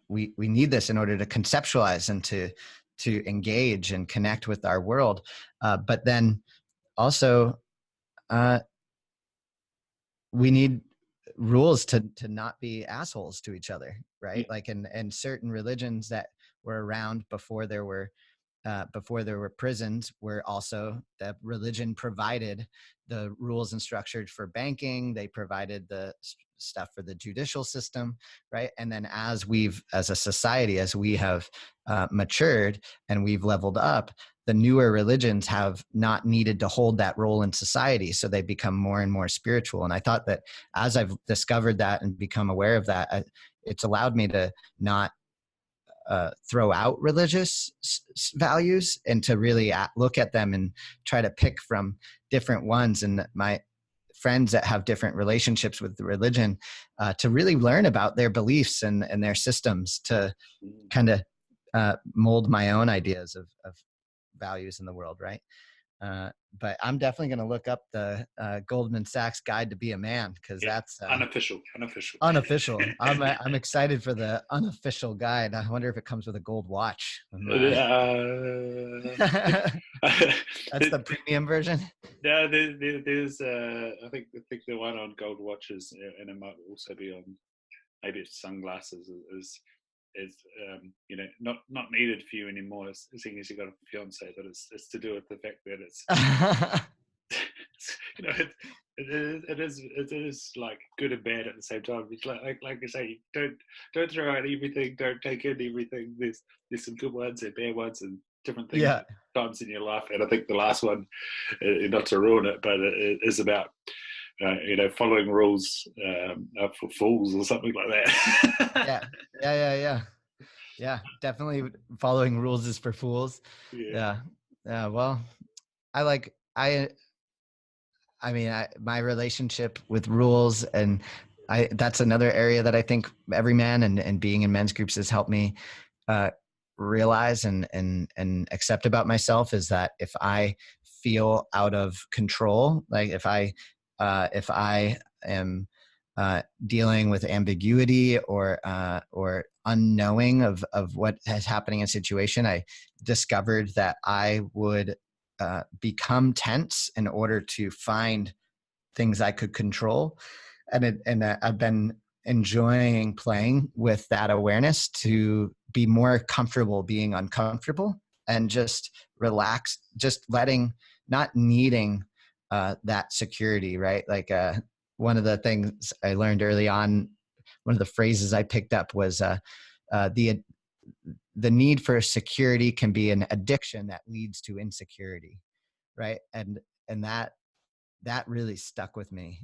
we need this in order to conceptualize and to engage and connect with our world, but then also uh, we need rules to not be assholes to each other, right? Yeah. Like in certain religions that were around before there were before there were prisons, were also that religion provided the rules and structures for banking. They provided the stuff for the judicial system, right? And then as a society, as we have matured and we've leveled up, the newer religions have not needed to hold that role in society. So they become more and more spiritual. And I thought that as I've discovered that and become aware of that, it's allowed me to not throw out religious values and to really look at them and try to pick from different ones. And my friends that have different relationships with the religion, to really learn about their beliefs and their systems to kind of mold my own ideas of values in the world, right? But I'm definitely going to look up the Goldman Sachs Guide to Be a Man, because that's unofficial. Unofficial. I'm excited for the unofficial guide. I wonder if it comes with a gold watch. That's the premium version. No, there's I think the one on gold watches, and it might also be on, maybe it's sunglasses, is not needed for you anymore, as seeing as you got a fiance, but it's to do with the fact that it's it is like good and bad at the same time. It's like you say, don't throw out everything, don't take in everything. There's some good ones and bad ones and different things times in your life. And I think the last one, not to ruin it, but it is about following rules for fools or something like that. Yeah, definitely following rules is for fools. Yeah. Well, my relationship with rules, and that's another area that I think every man and being in men's groups has helped me realize and accept about myself, is that if I feel out of control, like if I am dealing with ambiguity or unknowing of what is happening in a situation, I discovered that I would become tense in order to find things I could control. And I've been enjoying playing with that awareness to be more comfortable being uncomfortable and just relax, just not needing that security, right? Like one of the things I learned early on, one of the phrases I picked up was the need for security can be an addiction that leads to insecurity, right? And that really stuck with me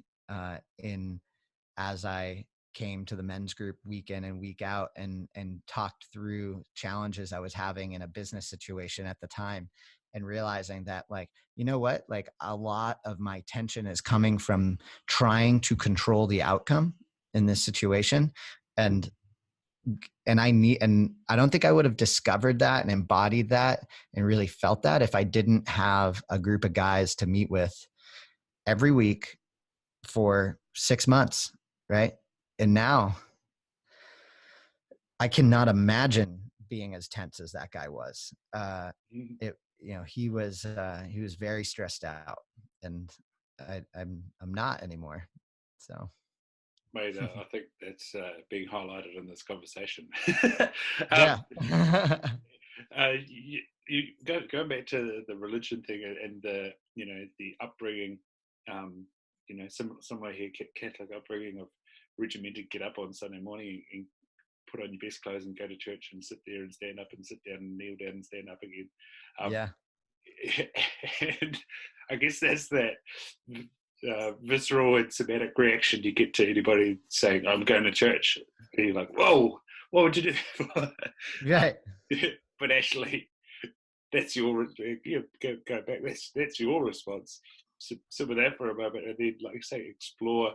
as I came to the men's group week in and week out and talked through challenges I was having in a business situation at the time, and realizing that, like, you know what, like a lot of my tension is coming from trying to control the outcome in this situation. And I don't think I would have discovered that and embodied that and really felt that if I didn't have a group of guys to meet with every week for 6 months. Right. And now I cannot imagine being as tense as that guy was. He was very stressed out, and I'm not anymore. So. Mate, I think that's being highlighted in this conversation. Going back to the religion thing and the upbringing, similar here, Catholic upbringing of regimented, get up on Sunday morning and put on your best clothes and go to church and sit there and stand up and sit down and kneel down and stand up again. And I guess that's that visceral and somatic reaction you get to anybody saying, I'm going to church. And you're like, whoa, what would you do? Right. But actually, that's your go back. That's your response. So sit with that for a moment, and then, like I say, explore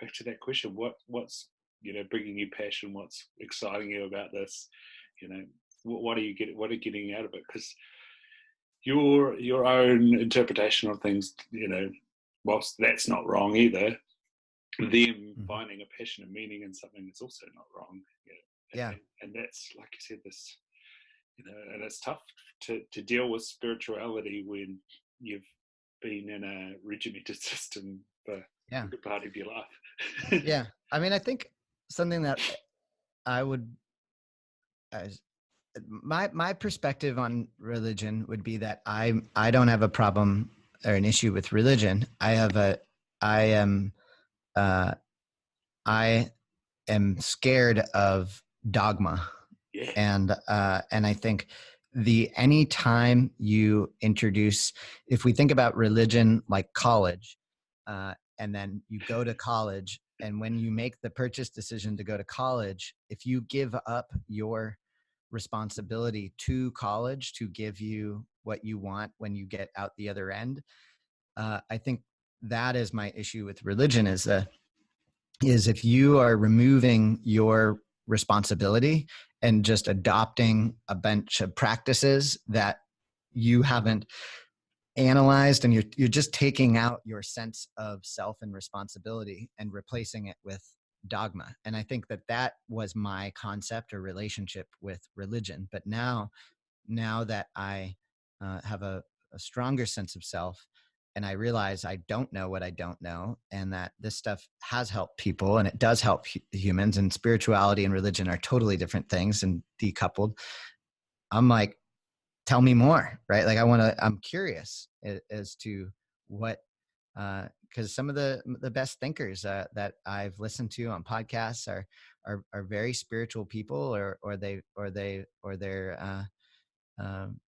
back to that question. What's bringing you passion? What's exciting you about this? What are you getting out of it? Because your own interpretation of things, whilst that's not wrong either, them finding a passion and meaning in something is also not wrong. And that's, like you said, this, and it's tough to deal with spirituality when you've been in a regimented system for a good part of your life. Yeah. I mean, I think something that I would my perspective on religion would be that I don't have a problem or an issue with religion. I am uh, I am scared of dogma, Yeah. and I think the anytime you introduce, if we think about religion like college, and then you go to college, and when you make the purchase decision to go to college, if you give up your responsibility to college to give you what you want when you get out the other end, I think that is my issue with religion is if you are removing your responsibility and just adopting a bunch of practices that you haven't analyzed, and you're just taking out your sense of self and responsibility and replacing it with dogma. And I think that that was my concept or relationship with religion. But now that I have a stronger sense of self, and I realize I don't know what I don't know, and that this stuff has helped people and it does help humans, and spirituality and religion are totally different things and decoupled. I'm like, tell me more, right? Like I'm curious as to what, because some of the best thinkers that I've listened to on podcasts are very spiritual people, um,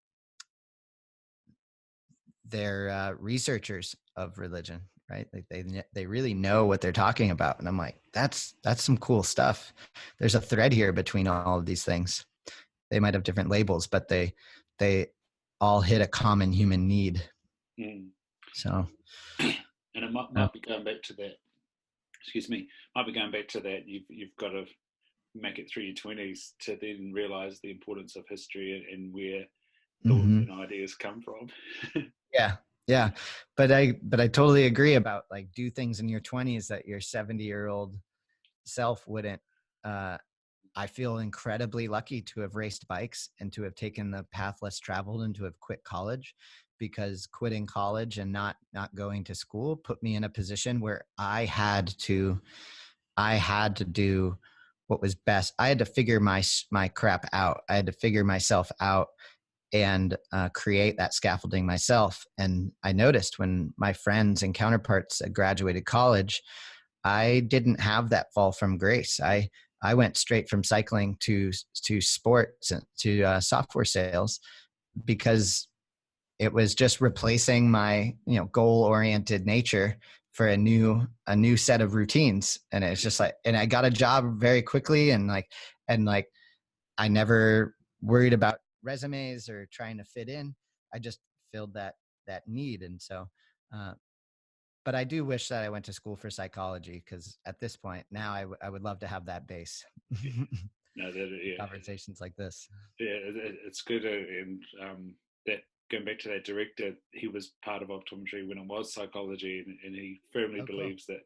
they're researchers of religion, right? Like they really know what they're talking about, and I'm like, that's some cool stuff. There's a thread here between all of these things. They might have different labels, but they all hit a common human need. Mm. So, And it might be going back to that. Excuse me. Might be going back to that. You've got to make it through your 20s to then realize the importance of history and where thoughts mm-hmm. and ideas come from. Yeah, yeah, but I totally agree about like do things in your 20s that your 70-year-old self wouldn't. I feel incredibly lucky to have raced bikes and to have taken the path less traveled and to have quit college, because quitting college and not going to school put me in a position where I had to do what was best. I had to figure my crap out. I had to figure myself out and create that scaffolding myself. And I noticed when my friends and counterparts graduated college, I didn't have that fall from grace. I went straight from cycling to sports and to software sales, because it was just replacing my goal oriented nature for a new set of routines. And it's just like, and I got a job very quickly, and like I never worried about resumes or trying to fit in. I just filled that need. And so but I do wish that I went to school for psychology, because at this point now I would love to have that base. No, that yeah, Conversations like this. yeah, it's good. And that going back to that director, he was part of optometry when it was psychology, and he firmly Oh, cool. believes that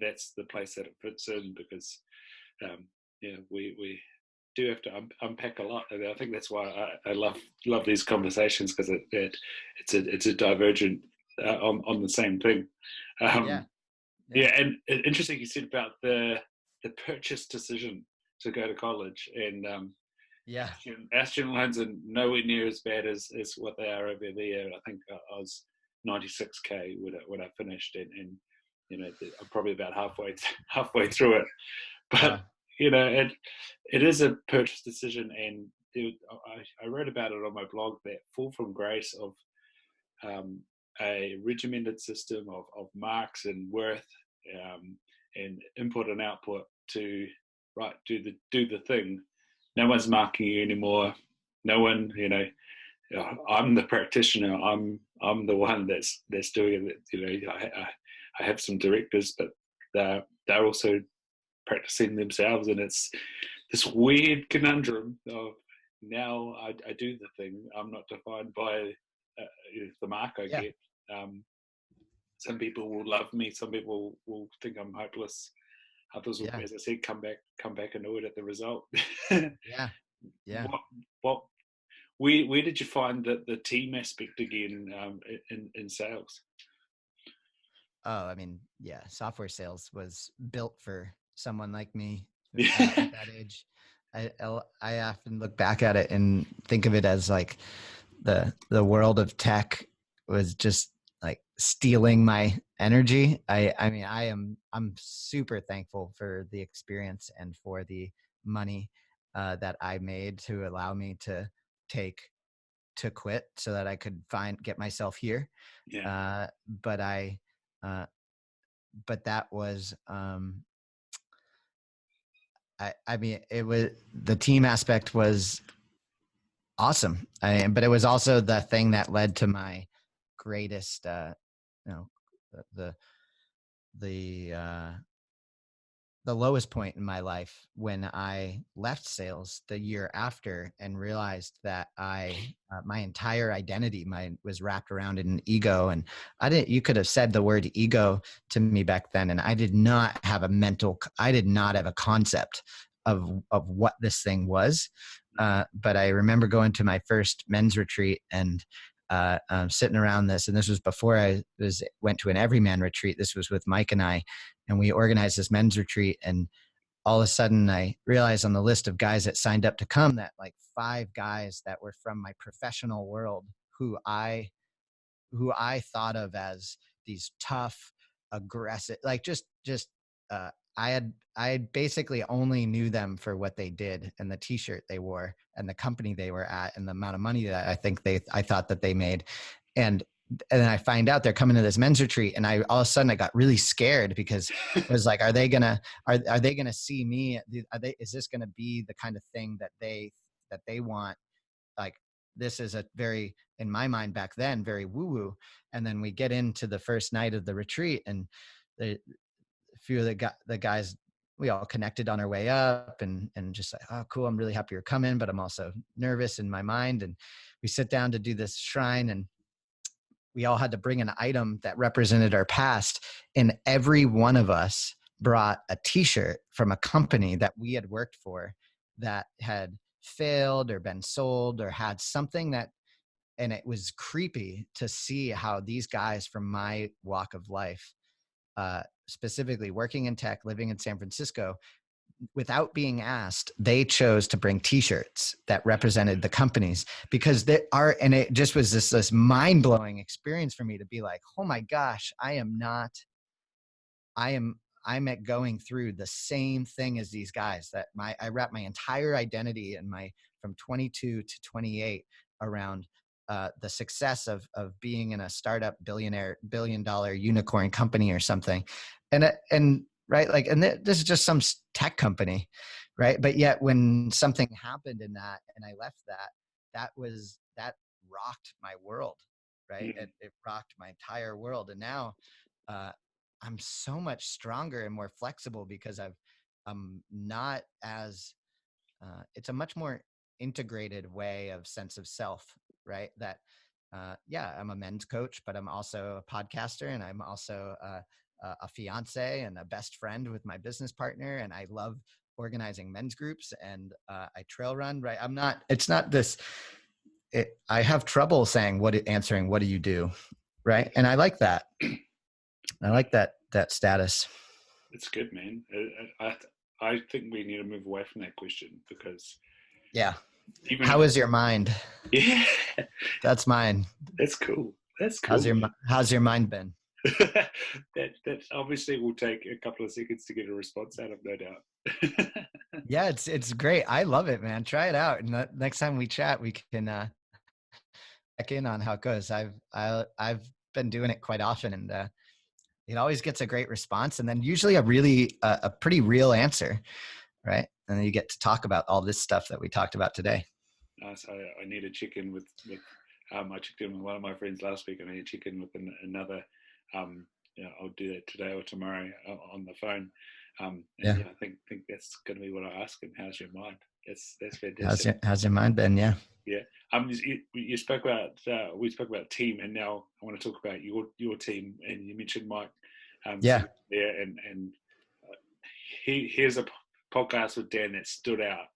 that's the place that it fits in because yeah, we do have to unpack a lot, and I think that's why I love these conversations because it's a divergent on the same thing. Yeah. Um, Yeah. yeah, and interesting you said about the purchase decision to go to college, and Yeah. our student loans are nowhere near as bad as what they are over there. I think I was 96K when I finished, and I'm probably about halfway through it. But Wow. it is a purchase decision, and I wrote about it on my blog, that fall from grace of um, a regimented system of marks and worth, and input and output to do the thing. No one's marking you anymore. No one, I'm the practitioner. I'm the one that's doing it. I have some directors, but they're also practicing themselves, and it's this weird conundrum of now I do the thing. I'm not defined by the mark I Yeah. get. Some people will love me. Some people will think I'm hopeless. Others will, Yeah. as I said, come back annoyed at the result. Yeah. Yeah. what where did you find the team aspect again in sales? Oh, I mean, yeah, software sales was built for someone like me at Yeah. that age. I often look back at it and think of it as like the world of tech was just like stealing my energy. I mean, I'm super thankful for the experience and for the money that I made to allow me to quit so that I could get myself here. Yeah. But uh, but that was, I mean, it was, the team aspect was awesome. But it was also the thing that led to my greatest, you know, the, the, uh, the lowest point in my life when I left sales the year after and realized that my entire identity was wrapped around an ego. And you could have said the word ego to me back then. And I did not have a concept of what this thing was. But I remember going to my first men's retreat and sitting around this, and this was before I went to an everyman retreat. This was with Mike and I, and we organized this men's retreat. And all of a sudden I realized on the list of guys that signed up to come that like 5 guys that were from my professional world who I thought of as these tough, aggressive, like uh, I basically only knew them for what they did and the t-shirt they wore and the company they were at and the amount of money that I thought that they made. And then I find out they're coming to this men's retreat, and all of a sudden I got really scared because it was like, are they gonna see me? Is this gonna be the kind of thing that they want? Like, this is a very, in my mind back then, very woo-woo. And then we get into the first night of the retreat, and a few of the guys, we all connected on our way up, and just like, oh, cool, I'm really happy you're coming, but I'm also nervous in my mind. And we sit down to do this shrine, and we all had to bring an item that represented our past. And every one of us brought a t-shirt from a company that we had worked for that had failed or been sold or had something that, and it was creepy to see how these guys from my walk of life, specifically working in tech, living in San Francisco, without being asked, they chose to bring t-shirts that represented the companies, because and it just was this mind-blowing experience for me to be like, oh my gosh, I'm going through the same thing as these guys, that I wrap my entire identity and from 22 to 28 around the success of being in a startup billion-dollar unicorn company or something. And right, like, and this is just some tech company, right? But yet when something happened in that and I left that rocked my world, right? Mm. It rocked my entire world. And now I'm so much stronger and more flexible because I'm not as it's a much more integrated way of sense of self, right? That yeah, I'm a men's coach, but I'm also a podcaster, and I'm also a fiance and a best friend with my business partner, and I love organizing men's groups, and I trail run, right? It's not this. I have trouble saying answering what do you do, right? And I like that. I like that status. It's good, man. I think we need to move away from that question, because Yeah. even How is your mind? yeah, That's mine. that's cool. That's cool. How's your mind been? that obviously will take a couple of seconds to get a response out of, no doubt. Yeah, it's great. I love it, man. Try it out, and next time we chat, we can check in on how it goes. I've been doing it quite often, and it always gets a great response, and then usually a pretty real answer, right? And then you get to talk about all this stuff that we talked about today. Nice. I need to check in with I checked in with one of my friends last week, and I need to check in with another. Yeah, I'll do that today or tomorrow on the phone. Yeah, I think that's going to be what I ask him. How's your mind? That's fantastic. How's your mind been? Yeah. Yeah. You spoke about we spoke about team, and now I want to talk about your team. And you mentioned Mike. Yeah. There, and here's a podcast with Dan that stood out.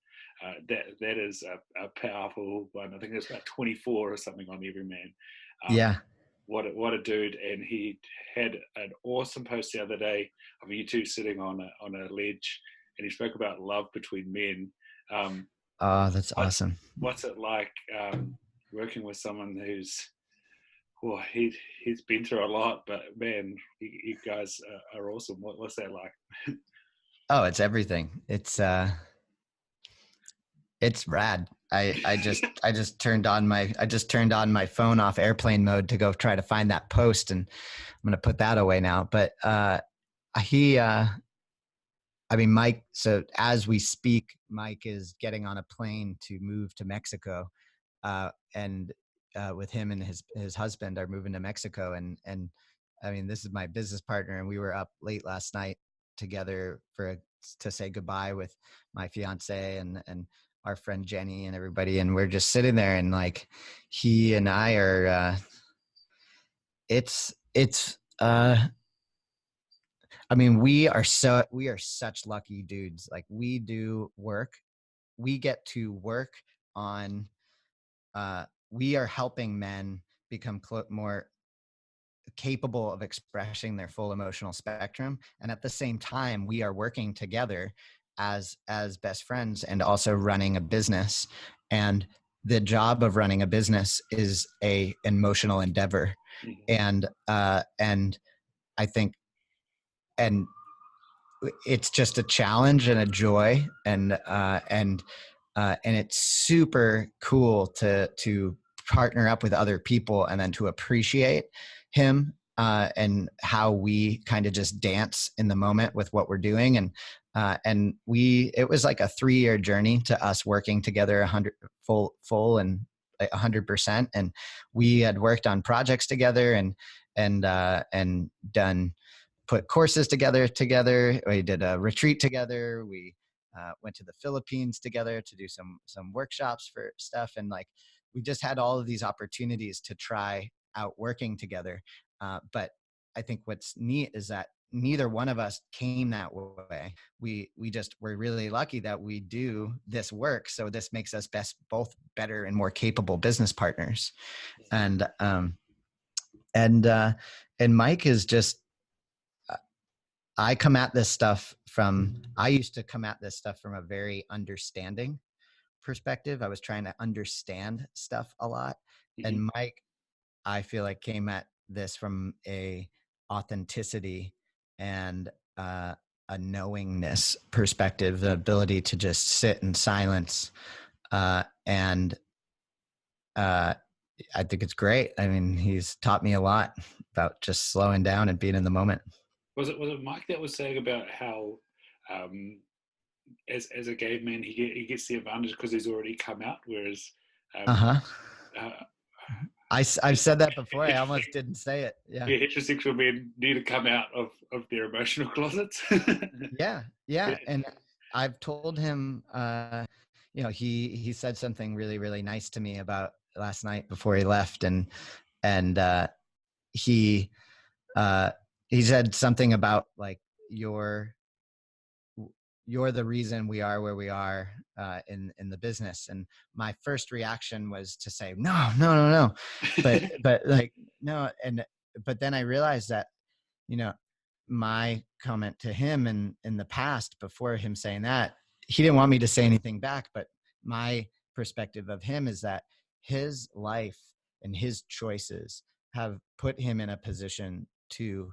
That is a powerful one. I think there's about 24 or something on Everyman. Yeah. What a dude! And he had an awesome post the other day of you two sitting on a ledge, and he spoke about love between men. Um, Oh, that's what, awesome. what's it like working with someone who's, well, he's been through a lot, but man, you guys are awesome. What's that like? Oh, it's everything. It's rad. I just turned on my phone off airplane mode to go try to find that post, and I'm gonna put that away now. But he I mean, Mike, so as we speak, Mike is getting on a plane to move to Mexico. And with him and his husband are moving to Mexico. And I mean, this is my business partner, and we were up late last night together to say goodbye with my fiance and our friend Jenny and everybody. And we're just sitting there, and like, he and I are, it's, I mean, we are such lucky dudes. Like, we get to work on, we are helping men become more capable of expressing their full emotional spectrum, and at the same time we are working together as best friends and also running a business. And the job of running a business is a emotional endeavor. And I think, and it's just a challenge and a joy, and it's super cool to partner up with other people and then to appreciate him, and how we kind of just dance in the moment with what we're doing. And it was like a 3-year journey to us working together 100 full and 100%. And we had worked on projects together and done put courses together. We did a retreat together. We went to the Philippines together to do some workshops for stuff. And like, we just had all of these opportunities to try out working together. But I think what's neat is that neither one of us came that way. We're really lucky that we do this work. So this makes us both better and more capable business partners. And Mike is just, I used to come at this stuff from a very understanding perspective. I was trying to understand stuff a lot. And Mike, I feel like, came at this from a authenticity and a knowingness perspective, the ability to just sit in silence. And I think it's great. I mean, he's taught me a lot about just slowing down and being in the moment. Was it Mike that was saying about how, as a gay man, he gets the advantage because he's already come out, whereas Uh-huh. uh, I've said that before. I almost didn't say it. Yeah. Heterosexual men need to come out of their emotional closets. Yeah. And I've told him, he said something really, really nice to me about last night before he left. And he said something about like, you're the reason we are where we are in the business. And my first reaction was to say, no. But like, no. But then I realized that, my comment to him in the past, before him saying that, he didn't want me to say anything back. But my perspective of him is that his life and his choices have put him in a position to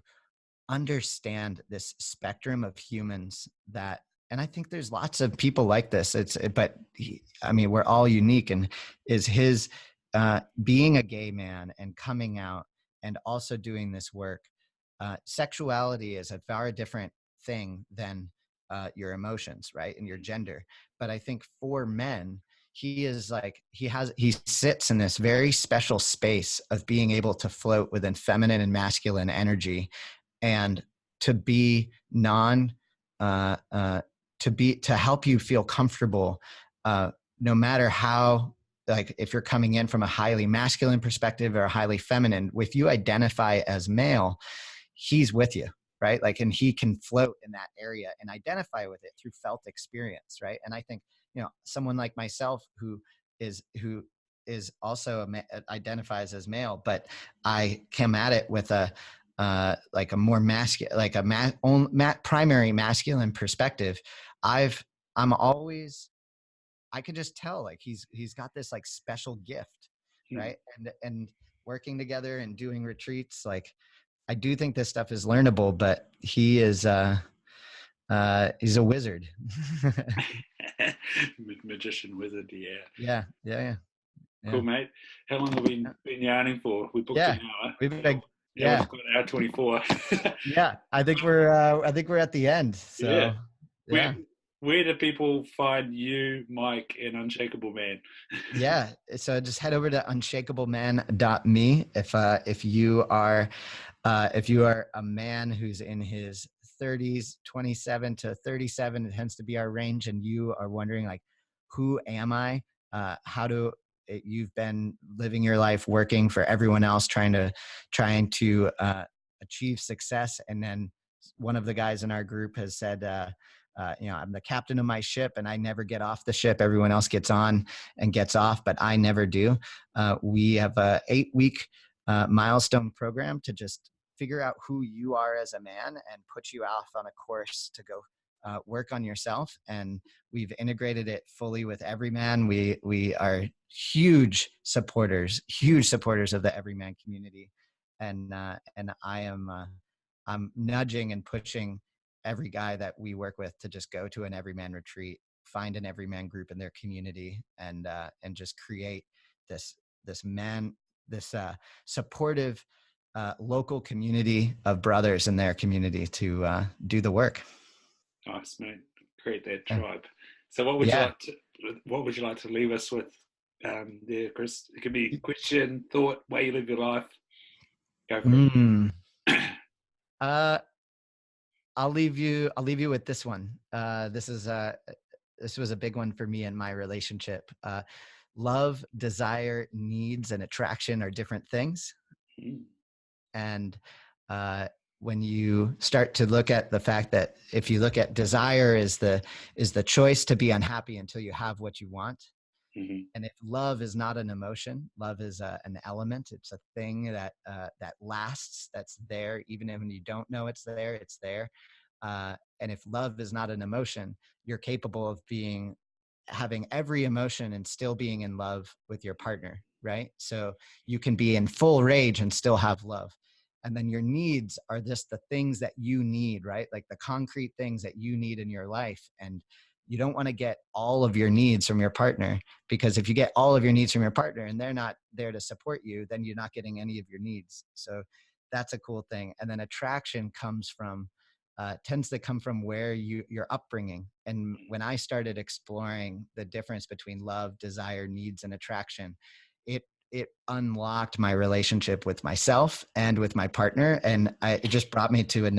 understand this spectrum of humans and I think there's lots of people like this. I mean, we're all unique. And is his being a gay man and coming out and also doing this work, sexuality is a very different thing than your emotions, right? And your gender. But I think for men, he sits in this very special space of being able to float within feminine and masculine energy, and to be to help you feel comfortable, no matter how, like, if you're coming in from a highly masculine perspective or a highly feminine, if you identify as male, he's with you, right? Like, and he can float in that area and identify with it through felt experience, right? And I think, someone like myself who is also identifies as male, but I come at it with like a more masculine, like a primary masculine perspective. I'm always I could just tell like he's got this like special gift, Hmm. right? And working together and doing retreats, like I do think this stuff is learnable, but he's a wizard. Magician wizard, yeah. Yeah, yeah, yeah, yeah. Cool, mate. How long have we been yarning for? We booked an Yeah, hour. we've been, Now yeah, we've got hour 24. yeah. I think we're at the end. Yeah. So Where yeah, where do people find you, Mike, and Unshakable Man? yeah. So just head over to unshakableman.me if you are a man who's in his 30s, 27 to 37, it tends to be our range, and you are wondering like, who am I? You've been living your life working for everyone else, trying to achieve success, and then one of the guys in our group has said, I'm the captain of my ship, and I never get off the ship. Everyone else gets on and gets off, but I never do. We have a 8-week milestone program to just figure out who you are as a man and put you off on a course to go work on yourself. And we've integrated it fully with Everyman. We are huge supporters of the Everyman community, and I'm nudging and pushing every guy that we work with to just go to an Everyman retreat, find an Everyman group in their community, and just create this this man this supportive local community of brothers in their community to do the work. Nice, mate. Create that Yeah. tribe. So Yeah. what would you like to leave us with there, Chris? It could be question, thought, way you live your life. Go for Mm. it. Uh, I'll leave you with this one. This was a big one for me in my relationship. Love, desire, needs, and attraction are different things. And uh, when you start to look at the fact that if you look at desire is the choice to be unhappy until you have what you want, Mm-hmm. and if love is not an emotion, love is an element. It's a thing that lasts, that's there even when you don't know it's there. It's there. And if love is not an emotion, you're capable of having every emotion and still being in love with your partner, right? So you can be in full rage and still have love. And then your needs are just the things that you need, right? Like the concrete things that you need in your life. And you don't want to get all of your needs from your partner, because if you get all of your needs from your partner and they're not there to support you, then you're not getting any of your needs. So that's a cool thing. And then attraction tends to come from where your upbringing. And when I started exploring the difference between love, desire, needs, and attraction, it unlocked my relationship with myself and with my partner, and it just brought me to a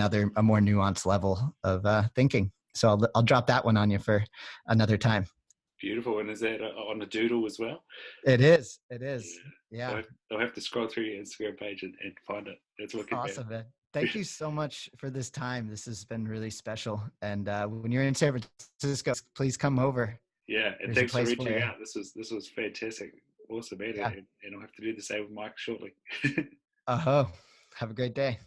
more nuanced level of thinking. So I'll drop that one on you for another time. Beautiful. And is that on a doodle as well? It is. It Yeah. is. Yeah. I'll have to scroll through your Instagram page and find it. That's wicked, man. Awesome, man. Thank you so much for this time. This has been really special. And when you're in San Francisco, please come over. Yeah, and There's a thanks for place for reaching you. out. This was fantastic. Awesome, man. Yeah. And I'll have to do the same with Mike shortly. Uh-huh. Have a great day.